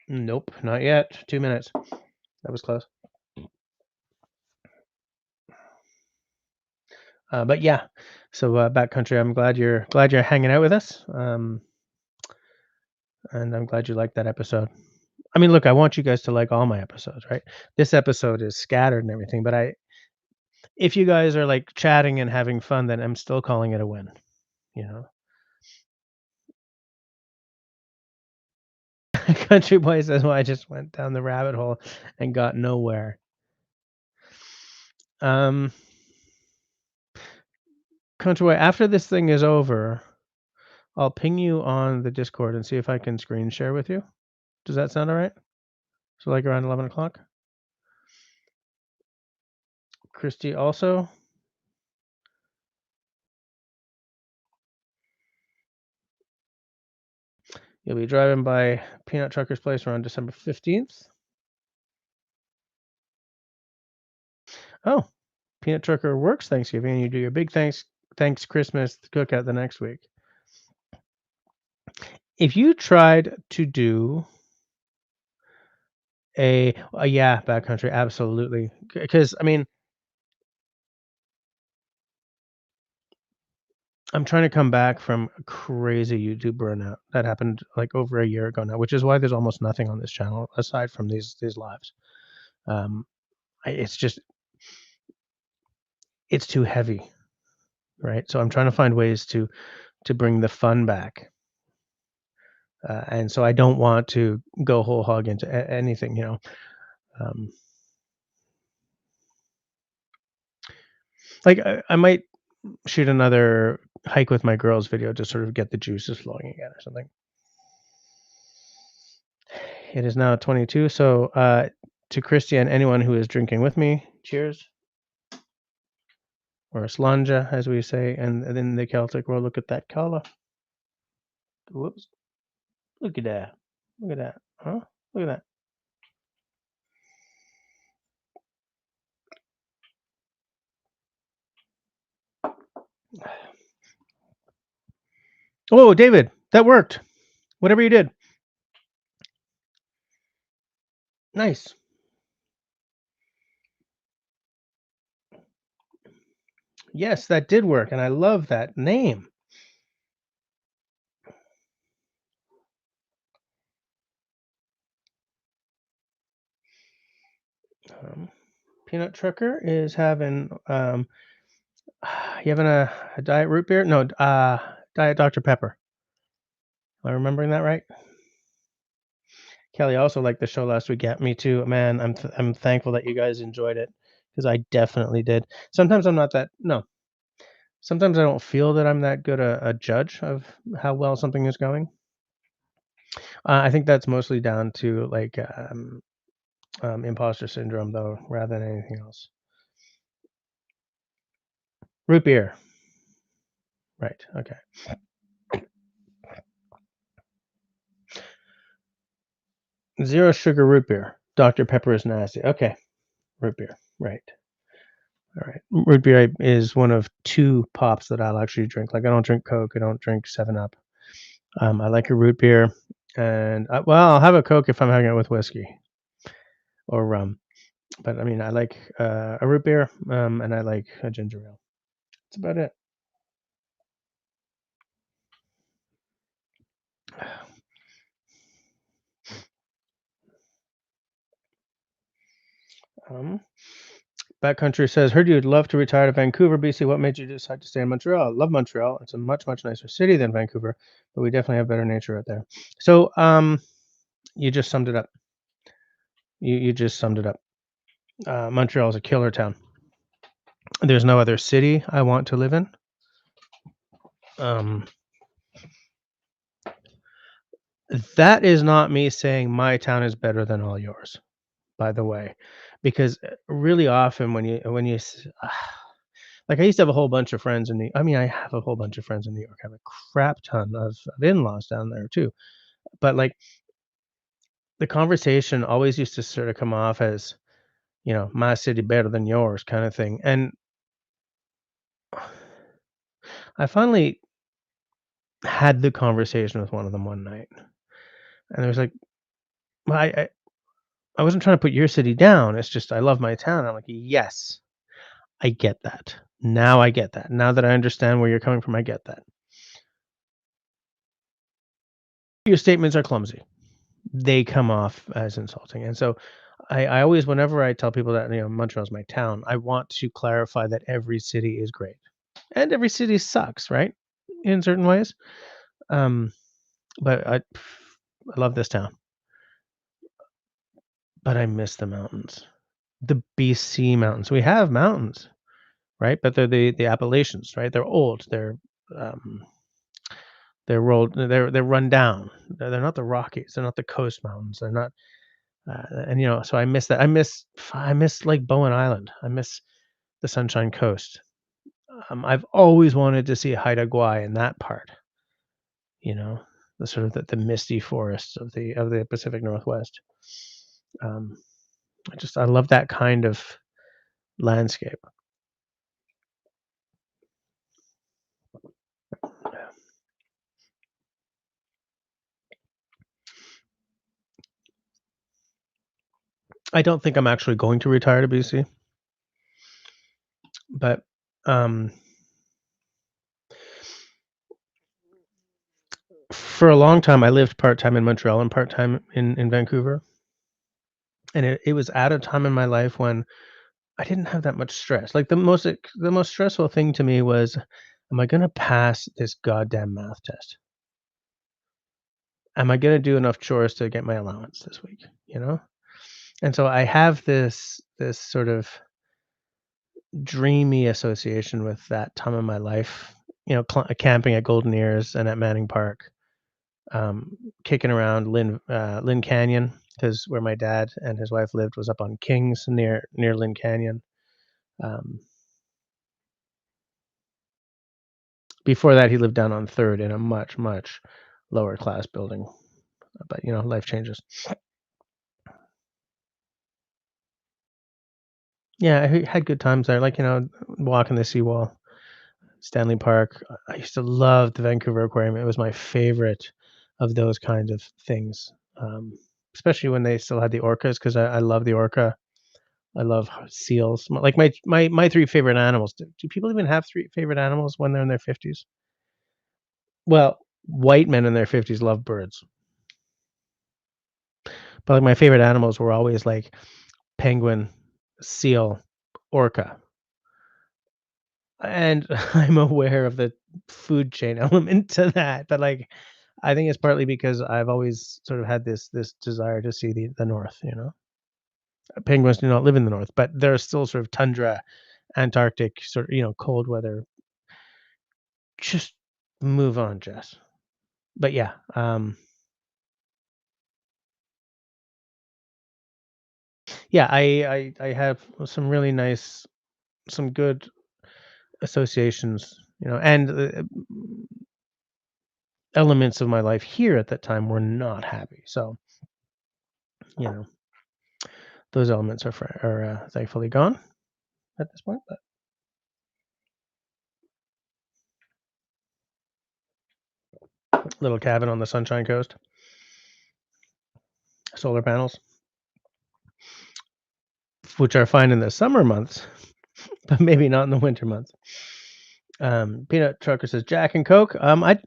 Nope, not yet. 2 minutes. That was close. But yeah, so backcountry. I'm glad you're hanging out with us, and I'm glad you liked that episode. I mean, look, I want you guys to like all my episodes, right? This episode is scattered and everything, but if you guys are like chatting and having fun, then I'm still calling it a win. You know, Country Boy says, "Well, I just went down the rabbit hole and got nowhere." Um, Country Boy, after this thing is over, I'll ping you on the Discord and see if I can screen share with you. Does that sound all right? So like around 11 o'clock. Christy also. You'll be driving by Peanut Trucker's place around December 15th. Oh, Peanut Trucker works Thanksgiving, and you do your big thanks Christmas cookout the next week. If you tried to do yeah, backcountry, absolutely. Because I mean, I'm trying to come back from a crazy YouTube burnout that happened like over a year ago now, which is why there's almost nothing on this channel aside from these lives. Um, it's just it's too heavy, right? So I'm trying to find ways to bring the fun back, and so I don't want to go whole hog into anything, you know. Um, like I might shoot another hike with my girls video to sort of get the juices flowing again or something. It is now 22, so to Christy and anyone who is drinking with me, cheers, or slanja, as we say, and in the Celtic world, look at that color. Whoops, look at that, look at that, huh? Look at that. Oh, David, that worked. Whatever you did, nice. Yes, that did work, and I love that name. Um, Peanut Trucker is having you having a diet root beer? No, diet Dr Pepper. Am I remembering that right? Kelly also liked the show last week. Yeah, me too. Man, I'm thankful that you guys enjoyed it because I definitely did. Sometimes I'm not that. No, sometimes I don't feel that I'm that good a judge of how well something is going. I think that's mostly down to like imposter syndrome, though, rather than anything else. Root beer, right? Okay. Zero sugar root beer. Dr Pepper is nasty. Okay, root beer. Right. All right. Root beer is one of two pops that I'll actually drink. Like I don't drink Coke. I don't drink Seven Up. I like a root beer, and well, I'll have a Coke if I'm having it with whiskey or rum. But I mean, I like a root beer, and I like a ginger ale. That's about it. Um, Backcountry says, heard you'd love to retire to Vancouver, BC. What made you decide to stay in Montreal? I love Montreal. It's a much, much nicer city than Vancouver, but we definitely have better nature out there. So, you just summed it up. You just summed it up. Montreal is a killer town. There's no other city I want to live in. Um, that is not me saying my town is better than all yours, by the way, because really often when you like I used to have a whole bunch of friends in the. I mean, I have a whole bunch of friends in New York. I have a crap ton of in-laws down there too. But like the conversation always used to sort of come off as, you know, my city better than yours kind of thing. And I finally had the conversation with one of them one night, and it was like, well, I wasn't trying to put your city down. It's just I love my town. I'm like, yes, I get that. Now I get that. Now that I understand where you're coming from, I get that. Your statements are clumsy. They come off as insulting. And so I always, whenever I tell people that, you know, Montreal's my town, I want to clarify that every city is great and every city sucks, right? In certain ways. Um, but I love this town, but I miss the mountains, the BC mountains. We have mountains, right? But they're the Appalachians, right? They're old. Um, they're rolled. They're run down. They're not the Rockies. They're not the Coast Mountains. They're not. And you know, so I miss that. I miss like Bowen Island. I miss the Sunshine Coast. I've always wanted to see Haida Gwaii in that part. You know, the sort of the misty forests of the Pacific Northwest. Um, I love that kind of landscape. I don't think I'm actually going to retire to BC, but um, For a long time, I lived part-time in Montreal and part-time in Vancouver, and it was at a time in my life when I didn't have that much stress. Like, the most stressful thing to me was, "Am I gonna pass this goddamn math test? Am I gonna do enough chores to get my allowance this week?" You know? And so I have this sort of dreamy association with that time of my life, camping at Golden Ears and at Manning Park, um, kicking around Lynn Canyon, because where my dad and his wife lived was up on Kings near Lynn Canyon. Um, Before that, he lived down on Third in a much, much lower class building, but, life changes. Yeah, I had good times there, like, walking the seawall, Stanley Park. I used to love the Vancouver Aquarium. It was my favorite of those kind of things, especially when they still had the orcas, 'cause I love the orca. I love seals. Like, my 3 favorite animals. Do people even have 3 favorite animals when they're in their 50s? Well, white men in their 50s love birds, but, like, my favorite animals were always, like, penguin, seal, orca, and I'm aware of the food chain element to that, but, like, I think it's partly because I've always sort of had this desire to see the North, you know? Penguins do not live in the North, but they're still sort of tundra, Antarctic, sort of, cold weather. Just move on, Jess. But yeah, yeah, I have some really nice, some good associations, and elements of my life here at that time were not happy. So, you know, those elements are thankfully gone at this point. But little cabin on the Sunshine Coast, solar panels, which are fine in the summer months, but maybe not in the winter months. Peanut Trucker says Jack and Coke. I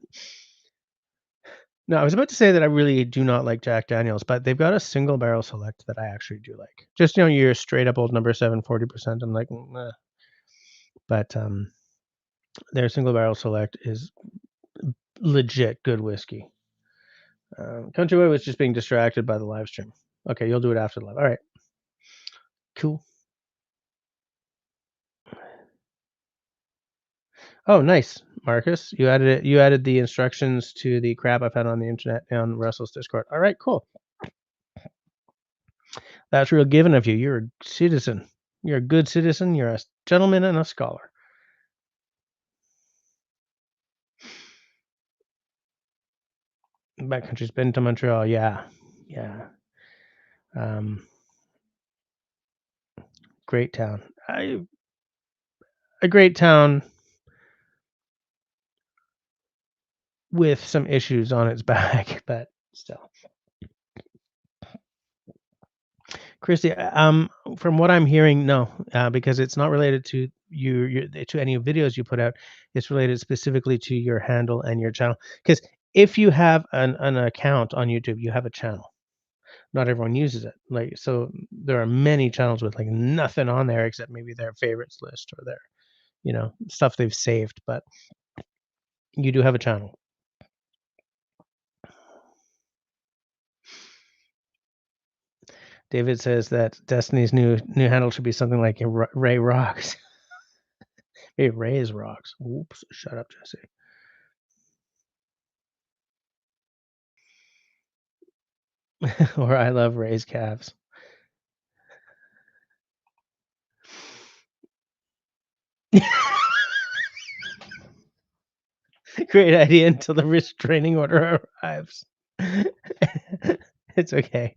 No, I was about to say that I really do not like Jack Daniels, but they've got a single barrel select that I actually do like. Just, your straight up old number 7, 40%. I'm like, but their single barrel select is legit good whiskey. Countryway was just being distracted by the live stream. Okay, you'll do it after the live. All right, cool. Oh, nice, Marcus. You added it. You added the instructions to the crap I found on the internet on Russell's Discord. All right, cool. That's real giving of you. You're a citizen. You're a good citizen. You're a gentleman and a scholar. Backcountry's been to Montreal. Yeah, yeah. Um, Great town. A great town with some issues on its back, but still. Christy, from what I'm hearing, no, because it's not related to to any videos you put out. It's related specifically to your handle and your channel. Because if you have an account on YouTube, you have a channel. Not everyone uses it. Like, so there are many channels with like nothing on there except maybe their favorites list or their, stuff they've saved. But you do have a channel. David says that Destiny's new handle should be something like Ray Rocks. Hey, Ray's Rocks. Oops, shut up, Jesse. Or I love Ray's calves. Great idea until the restraining order arrives. It's okay.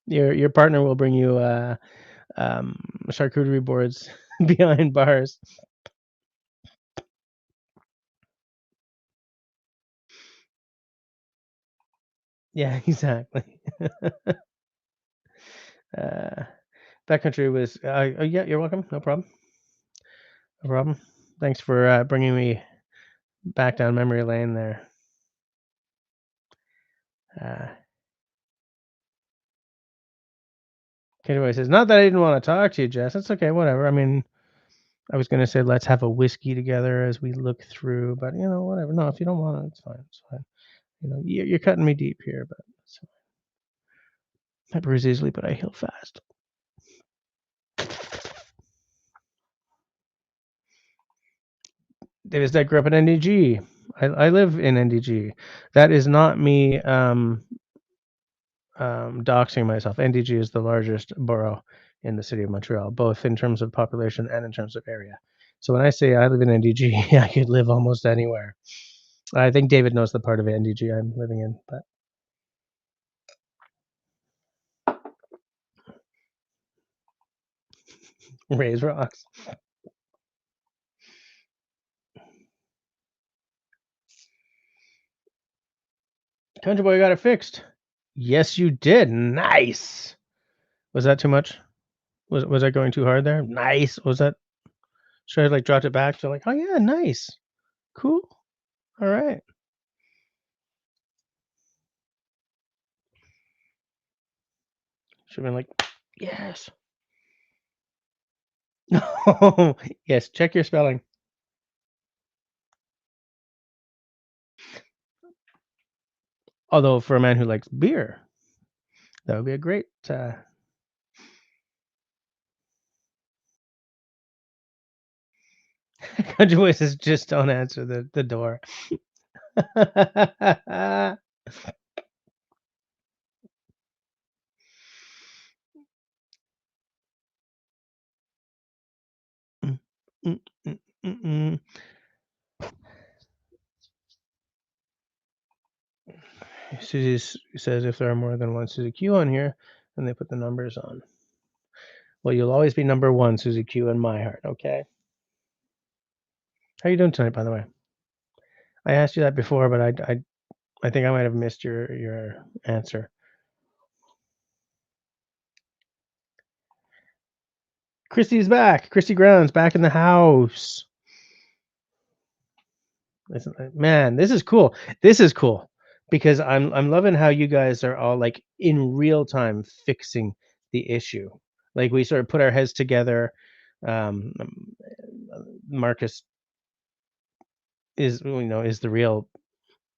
Your partner will bring you charcuterie boards behind bars. Yeah, exactly. uh, Backcountry was. Yeah, you're welcome. No problem. No problem. Thanks for bringing me back down memory lane there. Uh, Kenny says, "Not that I didn't want to talk to you, Jess. That's okay. Whatever. I mean, I was gonna say let's have a whiskey together as we look through, but whatever. No, if you don't want it, it's fine. It's fine. You're cutting me deep here, but it's fine. I bruise easily, but I heal fast." David said, "I grew up in NDG. I live in NDG. That is not me doxing myself. NDG is the largest borough in the city of Montreal, both in terms of population and in terms of area. So when I say I live in NDG, I could live almost anywhere. I think David knows the part of NDG I'm living in, but raise rocks. Country boy got it fixed. Yes, you did. Nice. Was that too much? Was I going too hard there? Nice. Was that? Should I like dropped it back to like, oh yeah, nice, cool, all right. Should have been like, yes. Yes. Check your spelling. Although for a man who likes beer, that would be a great. Country boy says, just don't answer the door. Mm, mm, mm, mm, mm. Susie says if there are more than one Susie Q on here, then they put the numbers on. Well, you'll always be number one, Susie Q, in my heart. Okay. How you doing tonight, by the way? I asked you that before, but I think I might have missed your answer. Christy's back. Christy Grounds back in the house. Man, this is cool. This is cool because I'm loving how you guys are all like in real time fixing the issue. Like we sort of put our heads together. Marcus is the real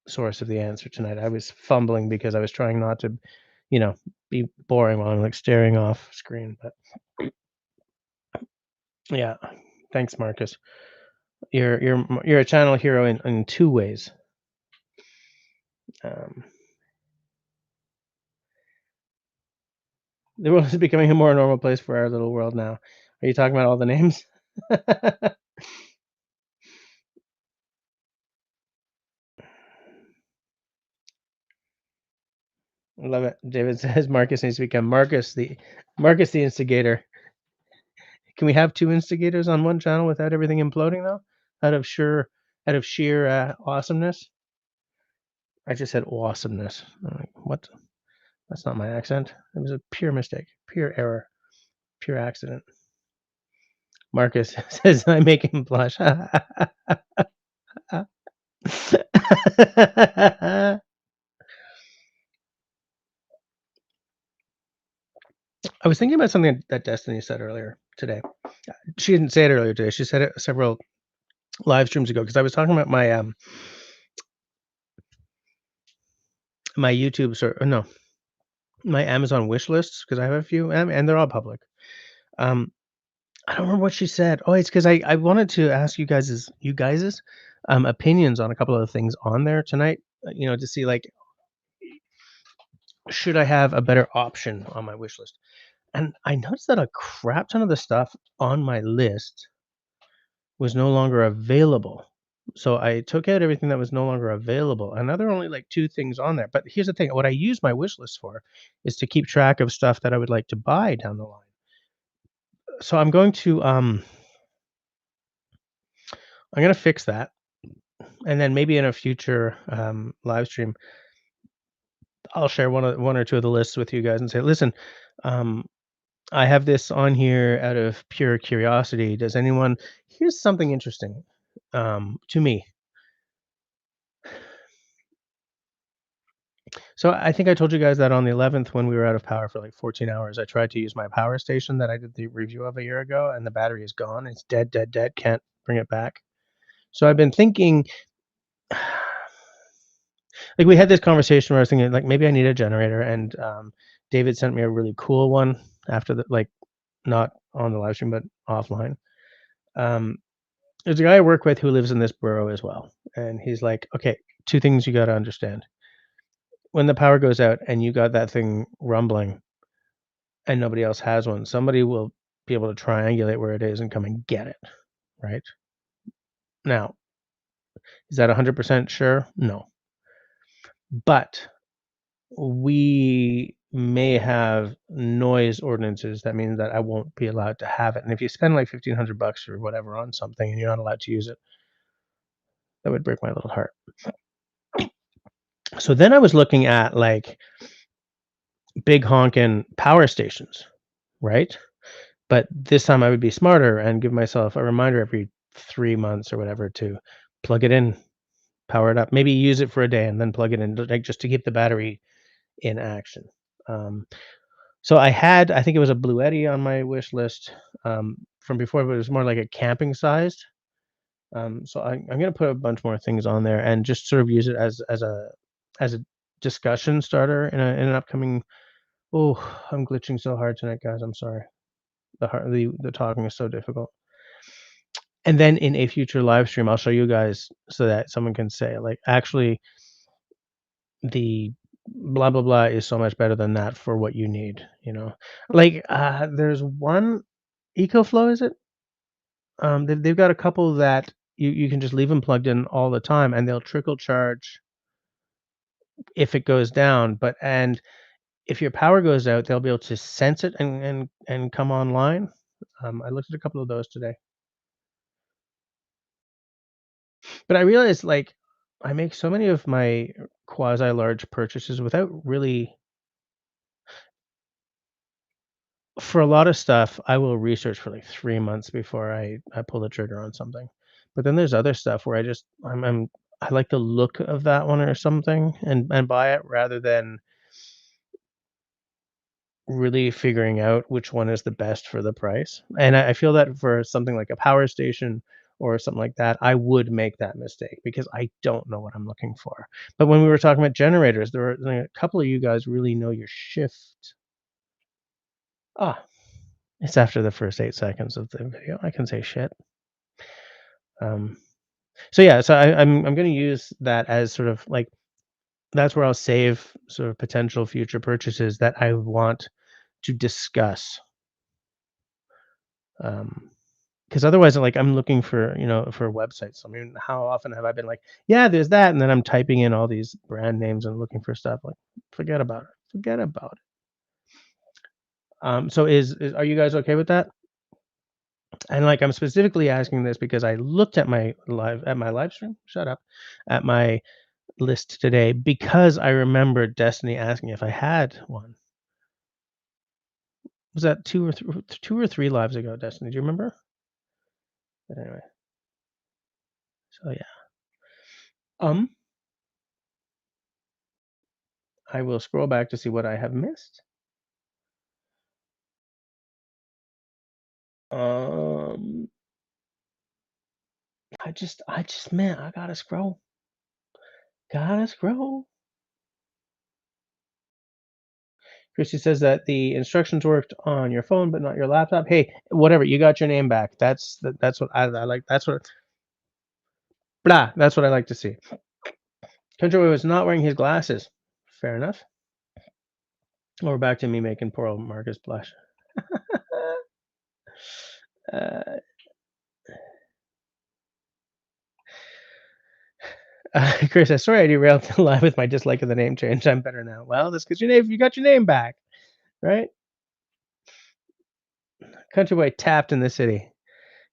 source of the answer tonight. I was fumbling because I was trying not to, be boring while I'm like staring off screen. But yeah, thanks, Marcus. You're a channel hero in two ways. Um, the world is becoming a more normal place for our little world now. Are you talking about all the names? I love it. David says Marcus needs to become Marcus the instigator. Can we have two instigators on one channel without everything imploding though? Out of sheer awesomeness. I just said awesomeness. I'm like, what? That's not my accent. It was a pure mistake, pure error, pure accident. Marcus says I make him blush. I was thinking about something that Destiny said earlier today. She didn't say it earlier today. She said it several live streams ago because I was talking about my YouTube or no, my Amazon wish lists because I have a few and they're all public. I don't remember what she said. Oh, it's because I wanted to ask you guys's opinions on a couple of the things on there tonight. To see like should I have a better option on my wish list? And I noticed that a crap ton of the stuff on my list was no longer available. So I took out everything that was no longer available. And now there are only like two things on there. But here's the thing, what I use my wish list for is to keep track of stuff that I would like to buy down the line. So I'm going to fix that. And then maybe in a future live stream, I'll share one or two of the lists with you guys and say, listen, um, I have this on here out of pure curiosity. Does anyone? Here's something interesting to me. So I think I told you guys that on the 11th when we were out of power for like 14 hours, I tried to use my power station that I did the review of a year ago, and the battery is gone. It's dead, dead, dead. Can't bring it back. So I've been thinking, like we had this conversation where I was thinking, like maybe I need a generator, and David sent me a really cool one after the like not on the live stream but offline. Um, there's a guy I work with who lives in this borough as well, and he's like, okay, two things you got to understand: when the power goes out and you got that thing rumbling and nobody else has one, somebody will be able to triangulate where it is and come and get it, right? Now, is that 100% sure? No. But we may have noise ordinances that means that I won't be allowed to have it. And if you spend like 1,500 bucks or whatever on something and you're not allowed to use it, that would break my little heart. So then I was looking at like big honkin' power stations, right? But this time I would be smarter and give myself a reminder every 3 months or whatever to plug it in, power it up, maybe use it for a day and then plug it in, like just to keep the battery in action. Um, so I think it was a Bluetti on my wish list from before, but it was more like a camping sized. So I'm gonna put a bunch more things on there and just sort of use it as a discussion starter in an upcoming. Oh, I'm glitching so hard tonight, guys. I'm sorry. The talking is so difficult. And then in a future live stream, I'll show you guys so that someone can say, like, actually, the blah blah blah is so much better than that for what you need. Like there's one EcoFlow, is it? They've got a couple that you can just leave them plugged in all the time, and they'll trickle charge if it goes down. And if your power goes out, they'll be able to sense it and come online. I looked at a couple of those today. But I realized, like, I make so many of my quasi large purchases without really for a lot of stuff, I will research for like 3 months before I pull the trigger on something. But then there's other stuff where I like the look of that one or something and buy it rather than really figuring out which one is the best for the price. And I feel that for something like a power station or something like that, I would make that mistake because I don't know what I'm looking for. But when we were talking about generators, there were like, a couple of you guys really know your shift. Ah, it's after the first 8 seconds of the video. I can say shit. Um, so yeah, so I'm gonna use that as sort of like that's where I'll save sort of potential future purchases that I want to discuss. Because otherwise, like I'm looking for for websites. I mean, how often have I been like, yeah, there's that, and then I'm typing in all these brand names and looking for stuff. Like, forget about it. Forget about it. So is are you guys okay with that? And like I'm specifically asking this because I looked at my live stream. Shut up. At my list today because I remembered Destiny asking if I had one. Was that 2 or 3 lives ago, Destiny? Do you remember? But anyway, so yeah. Um, I will scroll back to see what I have missed. Um, man, I gotta scroll. Gotta scroll. Christy says that the instructions worked on your phone, but not your laptop. Hey, whatever. You got your name back. That's what I like. That's what I like to see. Country was not wearing his glasses. Fair enough. We're back to me making poor old Marcus blush. uh, Chris, I swear I derailed the live with my dislike of the name change. I'm better now. Well, that's because you got your name back, right? Countryboy tapped in the city.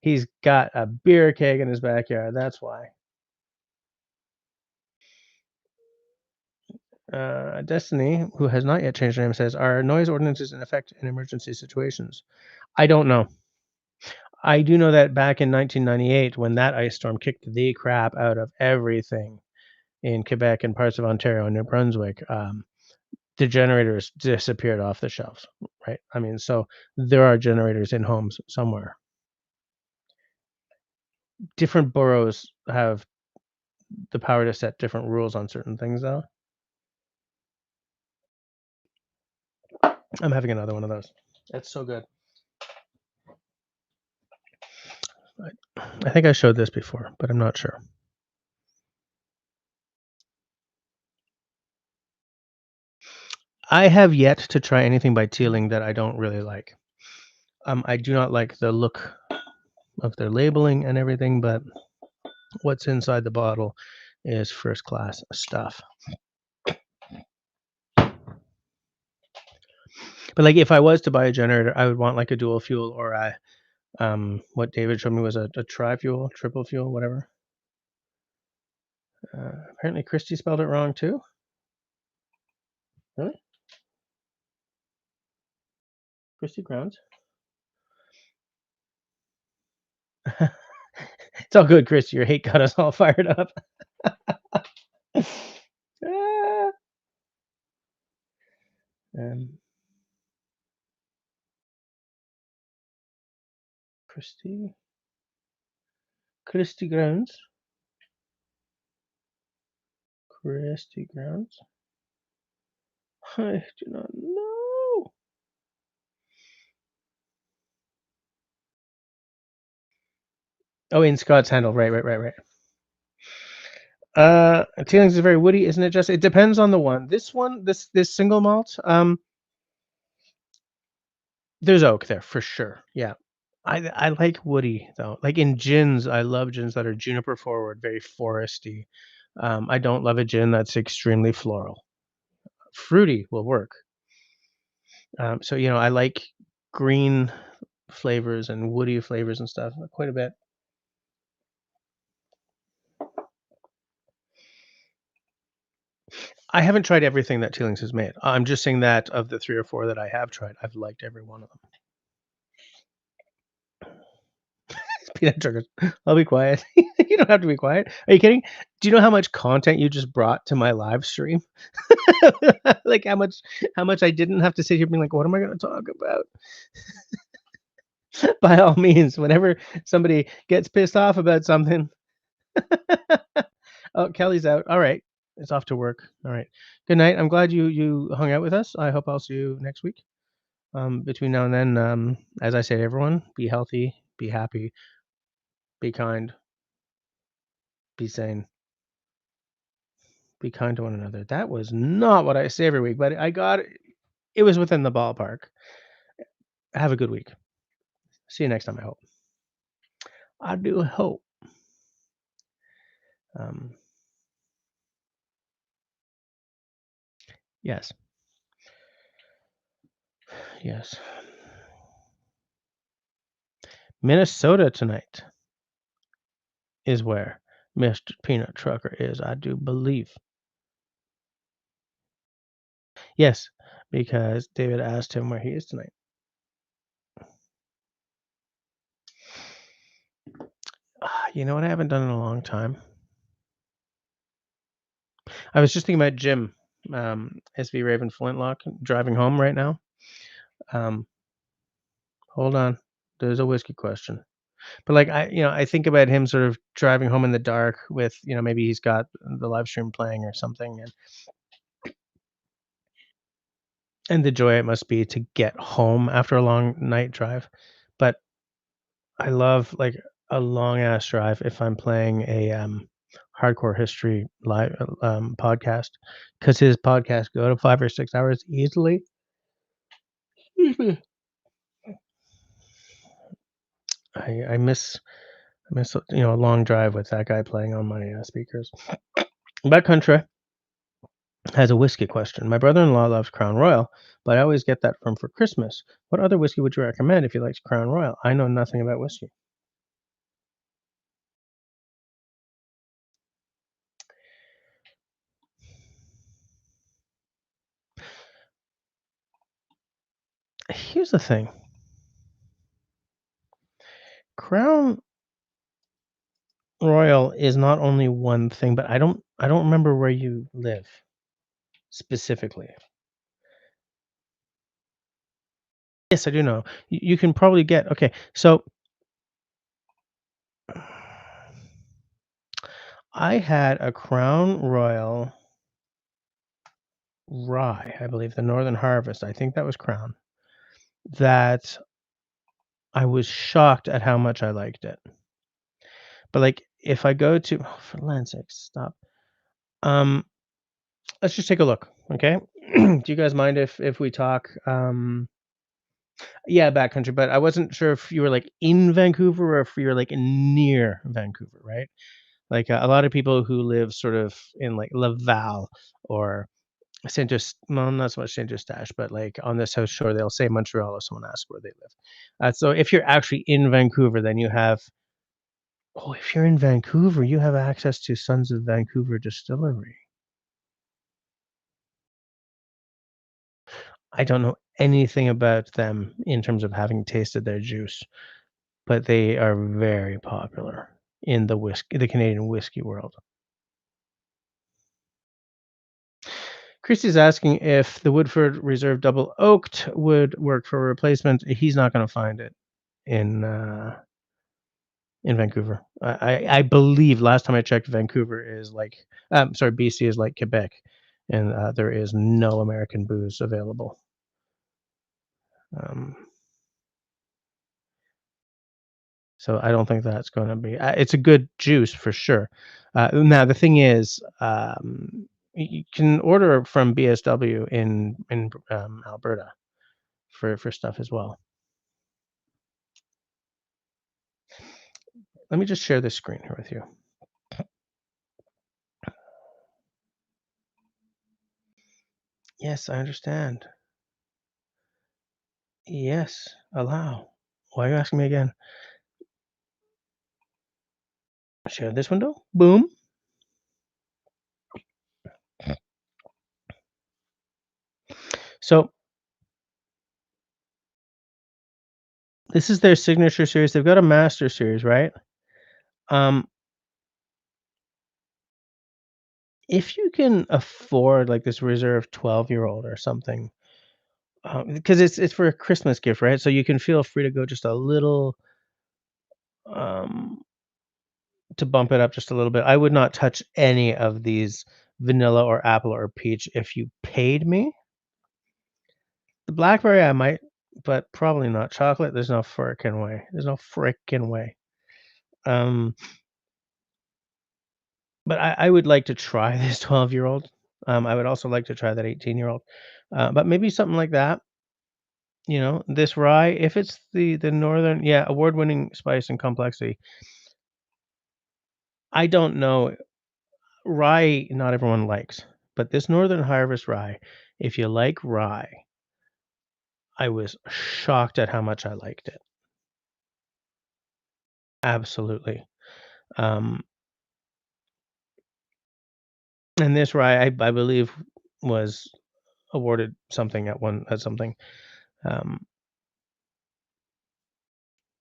He's got a beer keg in his backyard. That's why. Destiny, who has not yet changed her name, says, "Are noise ordinances in effect in emergency situations?" I don't know. I do know that back in 1998, when that ice storm kicked the crap out of everything in Quebec and parts of Ontario and New Brunswick. the generators disappeared off the shelves, right? I mean, so there are generators in homes somewhere. Different boroughs have the power to set different rules on certain things, though. I'm having another one of those. It's so good. I think I showed this before, but I'm not sure. I have yet to try anything by Teeling that I don't really like. I do not like the look of their labeling and everything, but what's inside the bottle is first class stuff. But like, if I was to buy a generator, I would want like a dual fuel or a what David showed me was a tri-fuel, triple fuel, whatever. Apparently, Christy spelled it wrong too. Really, Christy Grounds. It's all good, Christy. Your hate got us all fired up. Ah. Um, Christy Grounds. Christy Grounds. I do not know. Oh, in Scott's handle. Right. Tealings is very woody, isn't it? Just it depends on the one. This one, this single malt. There's oak there for sure. Yeah, I like woody though. Like in gins, I love gins that are juniper forward, very foresty. I don't love a gin that's extremely floral. Fruity will work. So I like green flavors and woody flavors and stuff quite a bit. I haven't tried everything that Tealings has made. I'm just saying that of the 3 or 4 that I have tried, I've liked every one of them. Peanut triggers. I'll be quiet. You don't have to be quiet. Are you kidding? Do you know how much content you just brought to my live stream? Like how much I didn't have to sit here being like, what am I going to talk about? By all means, whenever somebody gets pissed off about something. Oh, Kelly's out. All right. It's off to work. All right. Good night. I'm glad you hung out with us. I hope I'll see you next week. Between now and then, as I say to everyone, be healthy, be happy, be kind, be sane, be kind to one another. That was not what I say every week, but I got it was within the ballpark. Have a good week. See you next time, I hope. I do hope. Yes. Yes. Minnesota tonight is where Mr. Peanut Trucker is, I do believe. Yes, because David asked him where he is tonight. You know what I haven't done in a long time? I was just thinking about Jim, SV Raven Flintlock, driving home right now. Hold on. There's a whiskey question. But like I think about him sort of driving home in the dark with, maybe he's got the live stream playing or something, and the joy it must be to get home after a long night drive. But I love like a long ass drive if I'm playing a hardcore history live podcast, because his podcasts go to 5 or 6 hours easily. I miss a long drive with that guy playing on my speakers. Backcountry has a whiskey question. My brother-in-law loves Crown Royal, but I always get that from for Christmas. What other whiskey would you recommend if he likes Crown Royal? I know nothing about whiskey. Here's the thing. Crown Royal is not only one thing, but I don't remember where you live specifically. Yes, I do know. You can probably get okay, so I had a Crown Royal rye, I believe, the Northern Harvest, I think that was Crown, that I was shocked at how much I liked it. But, like, if I go to oh, for land's sake, stop. Um, let's just take a look, okay? Do you guys mind if we talk, yeah, backcountry, but I wasn't sure if you were, like, in Vancouver or if you were, like, near Vancouver, right? Like, a lot of people who live sort of in, like, Laval or Saint Just well, not so much Saint Eustache, but, like, on the South Shore, they'll say Montreal if someone asks where they live. So if you're actually in Vancouver, then you have oh, if you're in Vancouver, you have access to Sons of Vancouver Distillery. I don't know anything about them in terms of having tasted their juice, but they are very popular in the Canadian whiskey world. Christy's asking if the Woodford Reserve Double Oaked would work for a replacement. He's not gonna find it in, in Vancouver. I believe last time I checked, Vancouver is like, sorry, BC is like Quebec, and there is no American booze available. Um, so I don't think that's going to be. It's a good juice for sure. Now the thing is, you can order from BSW in Alberta for stuff as well. Let me just share this screen here with you. Yes, I understand. Yes, allow. Why are you asking me again? Share this window. Boom. So this is their signature series. They've got a master series, right? Um, if you can afford like this reserve 12-year-old or something, because it's for a Christmas gift, right? So you can feel free to go just a little um, to bump it up just a little bit. I would not touch any of these vanilla or apple or peach if you paid me. The blackberry I might, but probably not chocolate. There's no frickin' way. There's no frickin' way. Um, but I would like to try this 12-year-old. I would also like to try that 18-year-old. But maybe something like that. You know, this rye, if it's the northern, yeah, award-winning spice and complexity. I don't know. Rye, not everyone likes, but this Northern Harvest rye, if you like rye, I was shocked at how much I liked it. Absolutely. Um, and this rye, I believe, was awarded something at something. Um,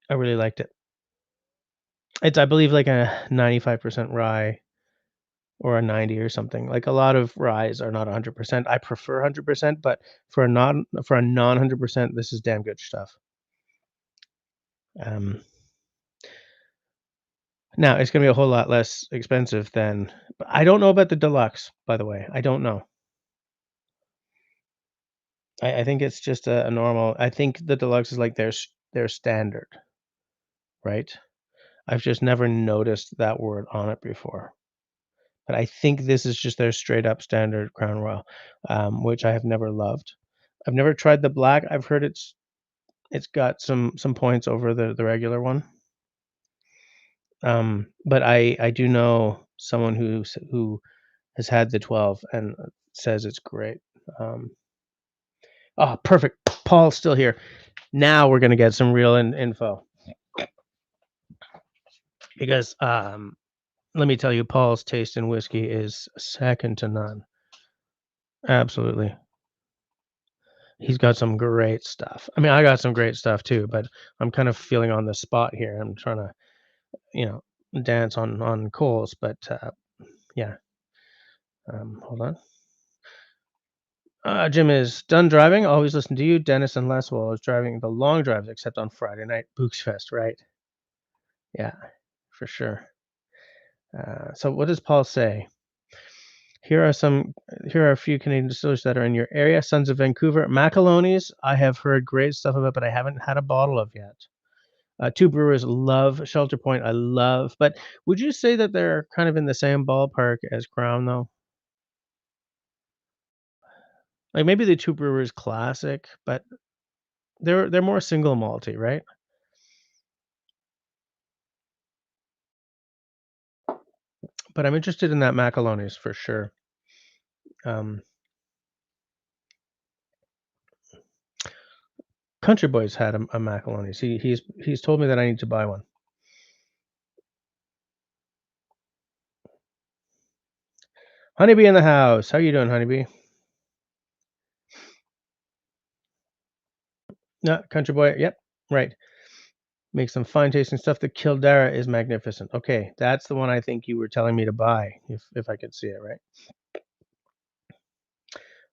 I really liked it. It's, I believe, like a 95% rye or a 90 or something. Like a lot of ryes are not 100%. I prefer 100%, but for a non 100%, this is damn good stuff. Um, Now it's gonna be a whole lot less expensive than but I don't know about the deluxe, by the way. I don't know. I think it's just a normal I think the deluxe is like their standard, right? I've just never noticed that word on it before. But I think this is just their straight up standard Crown Royal, which I have never loved. I've never tried the black. I've heard it's got some points over the regular one. But I do know someone who has had the 12 and says it's great. Um, oh, perfect. Paul's still here. Now we're gonna get some real info because let me tell you, Paul's taste in whiskey is second to none. Absolutely, he's got some great stuff. I mean, I got some great stuff too, but I'm kind of feeling on the spot here. I'm trying to, you know, dance on coals, but yeah. Hold on. Jim is done driving. Always listen to you. Dennis and Les while I was driving the long drives, except on Friday night. Books Fest, right? Yeah, for sure. So what does Paul say? Here are some. Here are a few Canadian distillers that are in your area. Sons of Vancouver, Macaloni's. I have heard great stuff about, but I haven't had a bottle of yet. Two brewers love Shelter Point. I love, but would you say that they're kind of in the same ballpark as Crown, though? Like maybe the Two Brewers Classic, but they're more single malty, right? But I'm interested in that Macaloni's for sure. Um, Country Boy's had a Macaloni's. He's told me that I need to buy one. Honeybee in the house. How you doing, Honeybee? No, Country Boy. Yep, right. Make some fine tasting stuff. The Kildare is magnificent. Okay, that's the one I think you were telling me to buy, if I could see it right.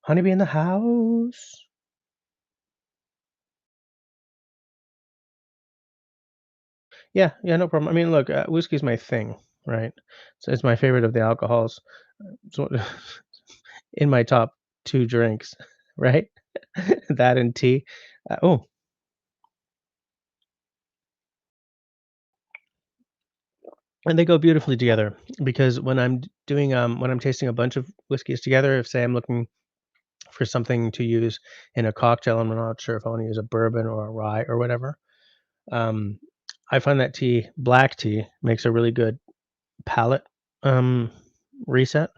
Honeybee in the house. Yeah, yeah, no problem. I mean, look, whiskey's my thing, right? So it's my favorite of the alcohols. So in my top two drinks, right? That and tea. Oh, and they go beautifully together because when I'm doing when I'm tasting a bunch of whiskeys together, if say I'm looking for something to use in a cocktail, I'm not sure if I want to use a bourbon or a rye or whatever. Um, I find that black tea, makes a really good palate um, reset.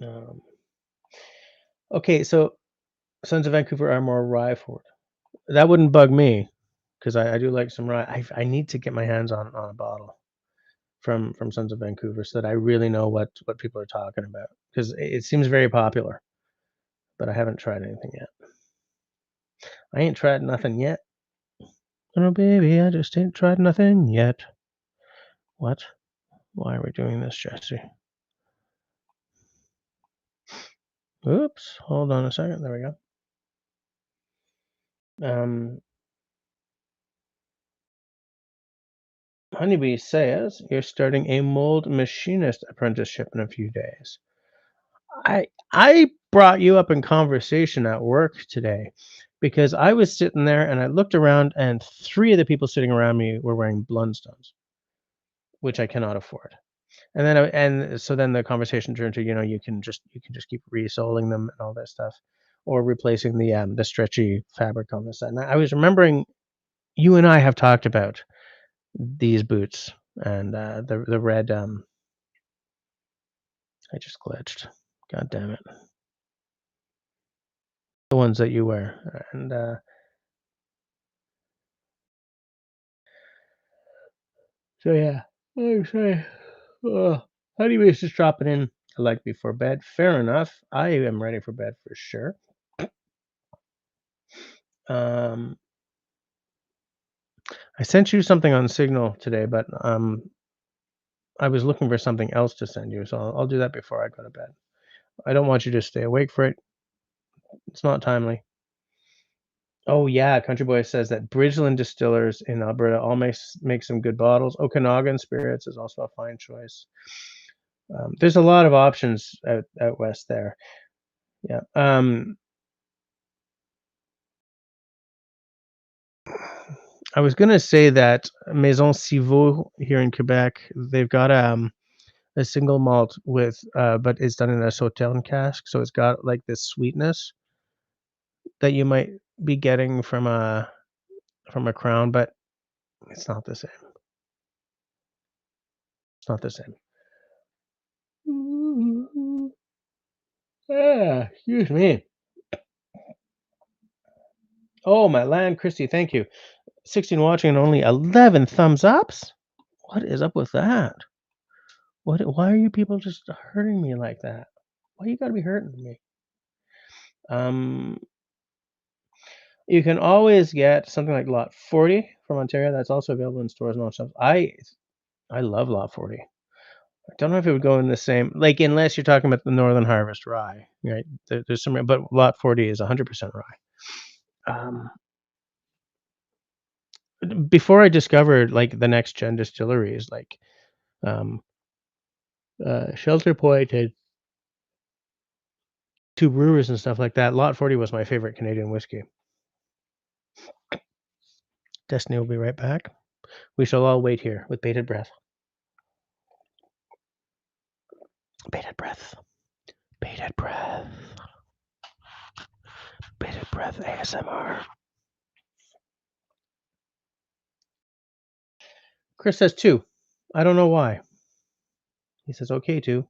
Um, okay, so Sons of Vancouver are more rye forward. That wouldn't bug me because I do like some rye. I need to get my hands on a bottle from Sons of Vancouver so that I really know what people are talking about because it seems very popular, but I haven't tried anything yet. I ain't tried nothing yet. Oh baby, I just ain't tried nothing yet. What? Why are we doing this, Jesse? Oops, hold on a second. There we go. Honeybee says you're starting a mold machinist apprenticeship in a few days. I brought you up in conversation at work today because I was sitting there and I looked around and three of the people sitting around me were wearing Blundstones, which I cannot afford. And so then the conversation turned to, you can just keep resoling them and all that stuff, or replacing the stretchy fabric on the side. And I was remembering you and I have talked about these boots and the red. I just glitched. God damn it. The ones that you wear. And so yeah. Like I say, anyways, just dropping in. I like before bed. Fair enough. I am ready for bed for sure. Um, I sent you something on Signal today, but I was looking for something else to send you, so I'll do that before I go to bed. I don't want you to stay awake for it. It's not timely. Oh yeah, Country Boy says that Bridgeland Distillers in Alberta all make some good bottles. Okanagan Spirits is also a fine choice. There's a lot of options out west there. Yeah. I was gonna say that Maison Civaux here in Quebec, they've got a single malt with but it's done in a Sauternes cask, so it's got like this sweetness that you might be getting from a Crown, but it's not the same. It's not the same. Yeah, excuse me. Oh my land, Christy, thank you. 16 watching and only 11 thumbs ups. What is up with that? Why are you people just hurting me like that? Why you gotta be hurting me? Um, you can always get something like Lot 40 from Ontario. That's also available in stores and all shops. I love Lot 40. I don't know if it would go in the same, like, unless you're talking about the Northern Harvest rye, right? There's some, but Lot 40 is 100% rye. Um, before I discovered, like, the next gen distilleries, like, um, Shelter Point and Two Brewers and stuff like that, Lot 40 was my favorite Canadian whiskey. Destiny will be right back. We shall all wait here with bated breath. Bated breath. Bated breath. Bated breath ASMR. Chris says 2. I don't know why. He says okay 2.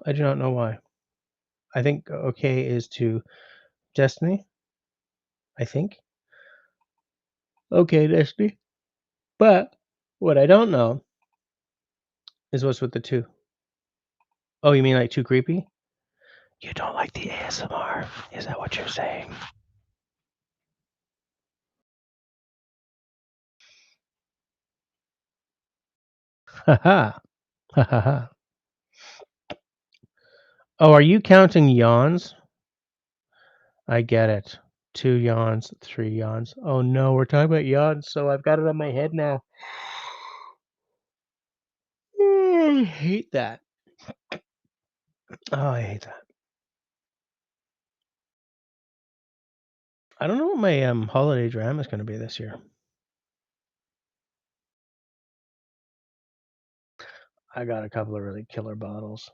I do not know why. I think okay is to Destiny. I think. Okay, Destiny. But what I don't know is what's with the 2. Oh, you mean like too creepy? You don't like the ASMR? Is that what you're saying? Haha. Haha. Oh, are you counting yawns? I get it. 2 yawns, 3 yawns. Oh no, we're talking about yawns, so I've got it on my head now. I hate that. Oh, I hate that. I don't know what my holiday drama is going to be this year. I got a couple of really killer bottles.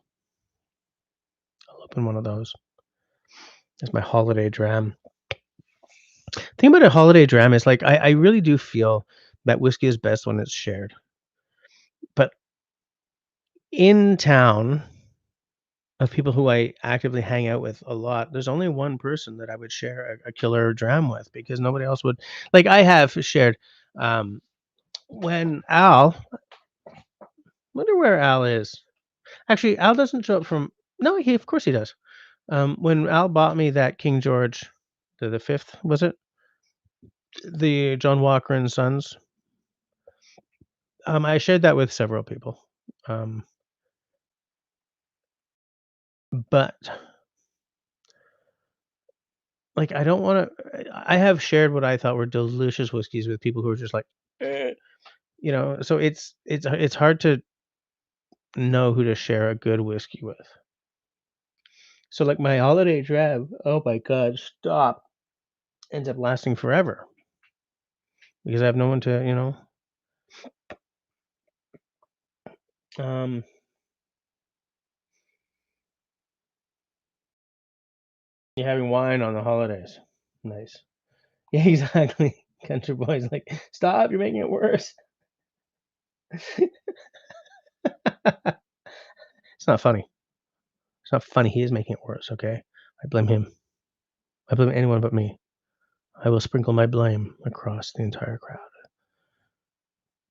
I'll open one of those. It's my holiday dram. The thing about a holiday dram is, like, I really do feel that whiskey is best when it's shared. But in town, of people who I actively hang out with a lot, there's only one person that I would share a killer dram with, because nobody else would. Like, I have shared, um, when Al, wonder where Al is. Actually, Al doesn't show up from. No, he of course he does. When Al bought me that King George, the fifth, was it? The John Walker and Sons. I shared that with several people. Um, but like, I don't want to. I have shared what I thought were delicious whiskeys with people who are just like, "Eh," So it's hard to know who to share a good whiskey with. So, like, my holiday dram, oh my god, stop, ends up lasting forever because I have no one to, um, you're having wine on the holidays. Nice. Yeah, exactly. Country boys like, stop, you're making it worse. It's not funny. It's not funny. He is making it worse, okay? I blame him. I blame anyone but me. I will sprinkle my blame across the entire crowd,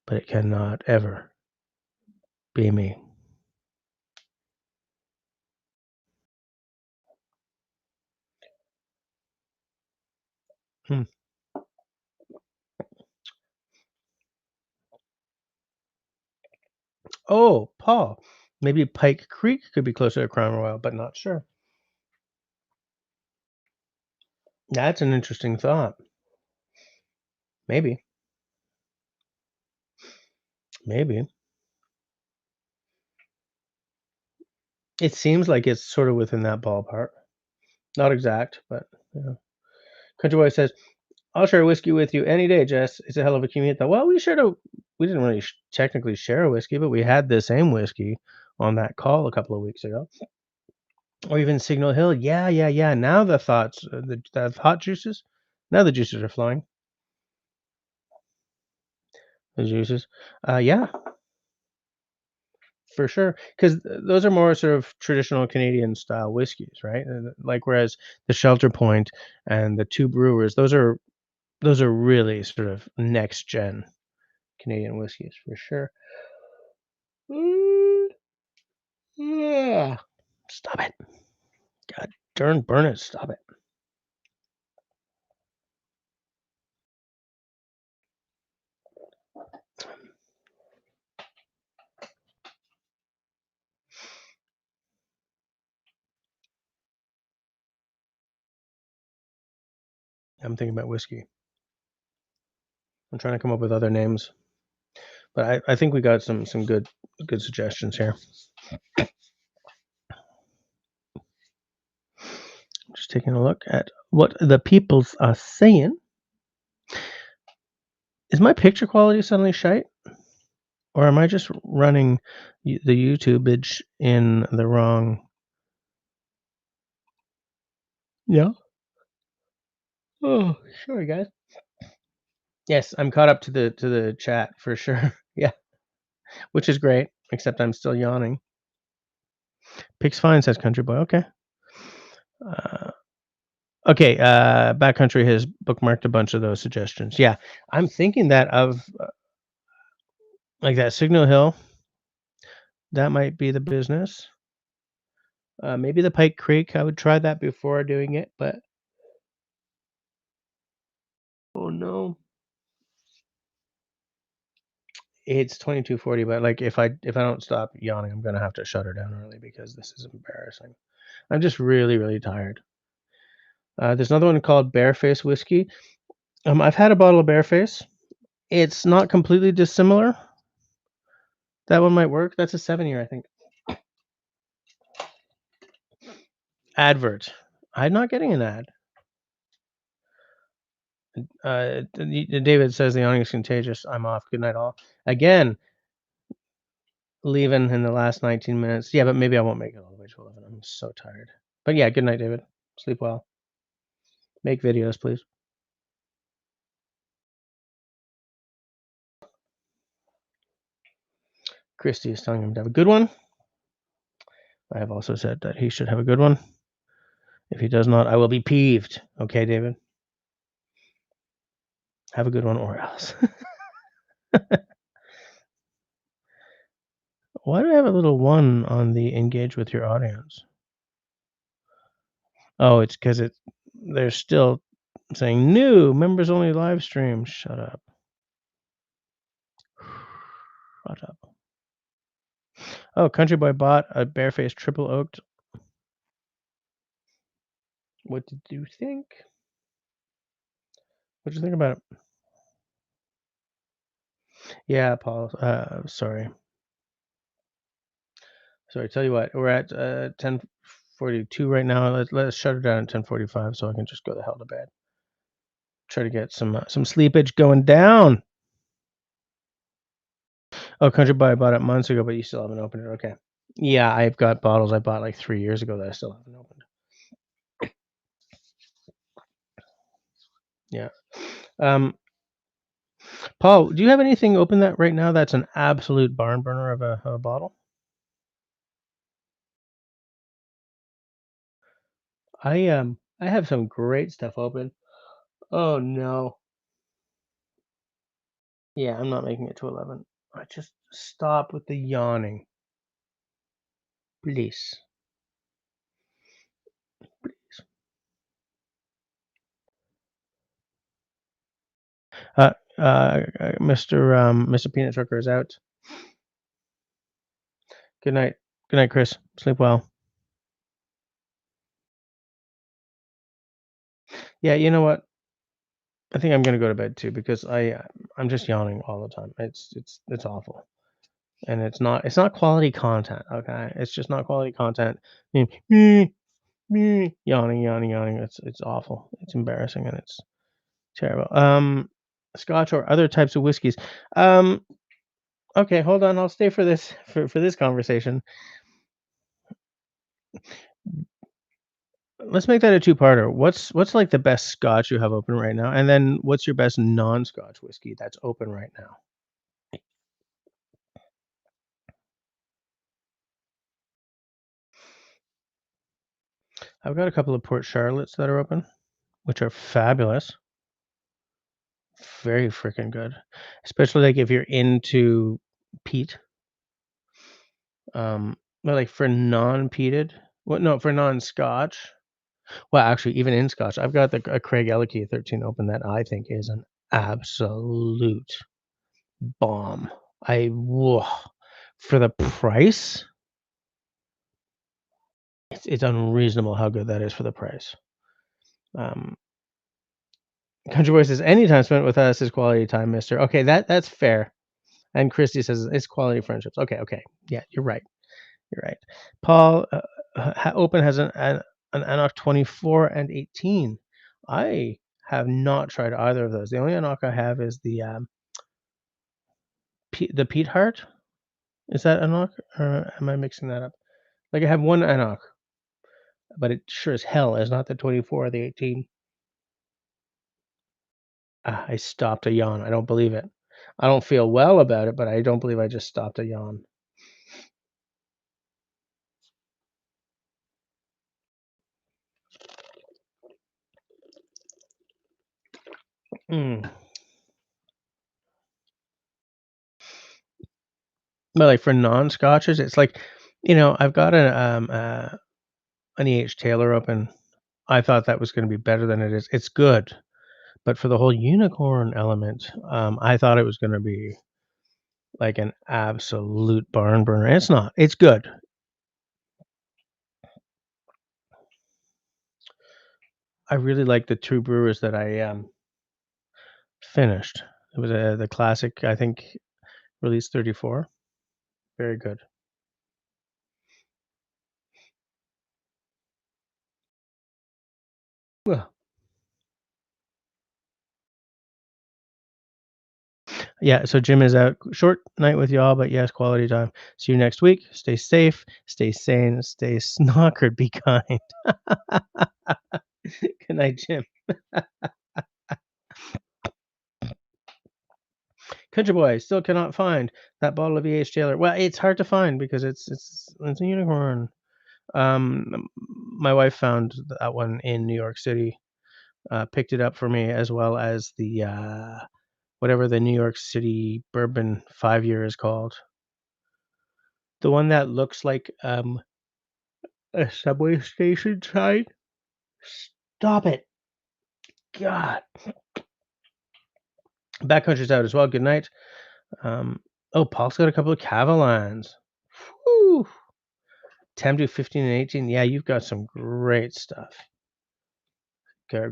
but it cannot ever be me. Hmm. Oh, Paul, maybe Pike Creek could be closer to Crown Royal, but not sure. That's an interesting thought. Maybe, maybe. It seems like it's sort of within that ballpark. Not exact, but yeah. Country Boy says, "I'll share a whiskey with you any day, Jess. It's a hell of a commute, though." Well, we didn't really technically share a whiskey, but we had the same whiskey on that call a couple of weeks ago. Or even Signal Hill. Yeah, yeah, yeah. Now the thoughts, the hot juices. Now the juices are flowing. The juices. Yeah, for sure. Because those are more sort of traditional Canadian style whiskeys, right? Like, whereas the Shelter Point and the Two Brewers, those are really sort of next gen Canadian whiskeys for sure. Mm, yeah. Stop it. God darn burn it. Stop it. I'm thinking about whiskey. I'm trying to come up with other names, but I think we got some good suggestions here. Just taking a look at what the peoples are saying. Is my picture quality suddenly shite? Or am I just running the YouTubeage in the wrong? Yeah. Oh, sorry, guys. Yes, I'm caught up to the chat for sure. Yeah, which is great, except I'm still yawning. Pig's fine, says Country Boy. Okay. Okay, Backcountry has bookmarked a bunch of those suggestions. Yeah, I'm thinking that of like that Signal Hill. That might be the business. Maybe the Pike Creek. I would try that before doing it, but oh no, it's 22:40. But like, if I don't stop yawning, I'm gonna have to shut her down early because this is embarrassing. I'm just really tired. There's another one called Bareface Whiskey. I've had a bottle of Bareface. It's not completely dissimilar. That one might work. That's a 7-year, I think. Advert. I'm not getting an ad. David says the awning is contagious. I'm off. Good night, all. Again, leaving in the last 19 minutes. Yeah, but maybe I won't make it all the way to 11. I'm so tired. But yeah, good night, David. Sleep well. Make videos, please. Christy is telling him to have a good one. I have also said that he should have a good one. If he does not, I will be peeved. Okay, David? Have a good one or else. Why do I have a little 1 on the engage with your audience? Oh, it's because they're still saying new members only live stream. Shut up. Shut up. Oh, Country Boy bought a Barefaced triple oaked. What did you think? What did you think about it? Yeah, Paul. Sorry. Tell you what, we're at 10:42 right now. Let's shut it down at 10:45 so I can just go the hell to bed. Try to get some sleepage going down. Oh, Country Boy I bought it months ago, but you still haven't opened it. Okay. Yeah, I've got bottles I bought like 3 years ago that I still haven't opened. Yeah. Paul, do you have anything open that right now that's an absolute barn burner of a bottle? I have some great stuff open. Oh no. Yeah, I'm not making it to 11. I just stop with the yawning. Please. Please. Mr. Peanut Trucker is out. Good night. Good night, Chris. Sleep well. Yeah, you know what? I think I'm gonna go to bed too because I'm just yawning all the time. It's awful, and it's not quality content. Okay, it's just not quality content. Yawning. It's awful. It's embarrassing and it's terrible. Scotch or other types of whiskeys. Okay, hold on. I'll stay for this for this conversation. Let's make that a two-parter. What's like the best Scotch you have open right now, and then what's your best non-Scotch whiskey that's open right now? I've got a couple of Port Charlottes that are open, which are fabulous. Very freaking good, especially like if you're into peat. But like for non-peated, no, for non-Scotch. Well, actually, even in Scotch, I've got a Craig Ellicky 13 open that I think is an absolute bomb. Whoa, for the price, it's unreasonable how good that is for the price. Um, Country Boy says, "Any time spent with us is quality time, mister." Okay, that's fair. And Christy says, "It's quality friendships." Okay, okay. Yeah, you're right. You're right. Paul, Open has an Anok 24 and 18. I have not tried either of those. The only Anok I have is the Pete Heart. Is that Anok, or am I mixing that up? Like, I have one Anok, but it sure as hell is not the 24 or the 18. Ah, I stopped a yawn. I don't believe it. I don't feel well about it, but I don't believe I just stopped a yawn. Mm. But, like, for non-scotches, it's like, I've got an E.H. Taylor open. I thought that was gonna be better than it is. It's good, but for the whole unicorn element, I thought it was gonna be, like, an absolute barn burner. It's not. It's good. I really like the 2 brewers that I, finished. It was, the classic, I think, release 34. Very good. Well, yeah, so Jim is out. Short night with y'all, but yes, quality time. See you next week. Stay safe, stay sane, stay snockered, be kind. Good night, Jim. Country Boy still cannot find that bottle of E.H. Taylor. Well, it's hard to find because it's a unicorn. My wife found that one in New York City, picked it up for me, as well as the whatever the New York City bourbon 5 year is called. The one that looks like a subway station sign. Stop it. God. Backcountry's out as well. Good night. Oh, Paul's got a couple of Cavalans. Whew. 10 to 15 and 18. Yeah, you've got some great stuff.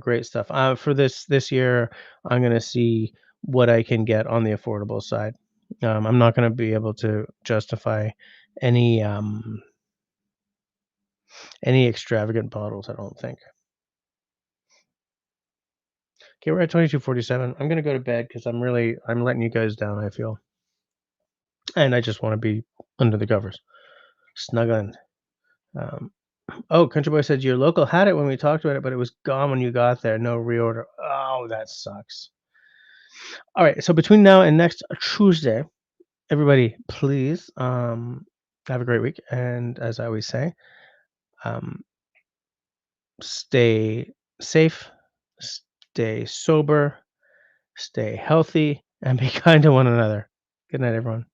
Great stuff. For this year, I'm gonna see what I can get on the affordable side. I'm not gonna be able to justify any any extravagant bottles, I don't think. Okay, we're at 22:47. I'm gonna go to bed because I'm letting you guys down, I feel. And I just want to be under the covers, snuggling. Um, oh, Country Boy said your local had it when we talked about it, but it was gone when you got there. No reorder. Oh, that sucks. All right, so between now and next Tuesday, everybody, please have a great week. And as I always say, um, stay safe, stay sober, stay healthy, and be kind to one another. Good night, everyone.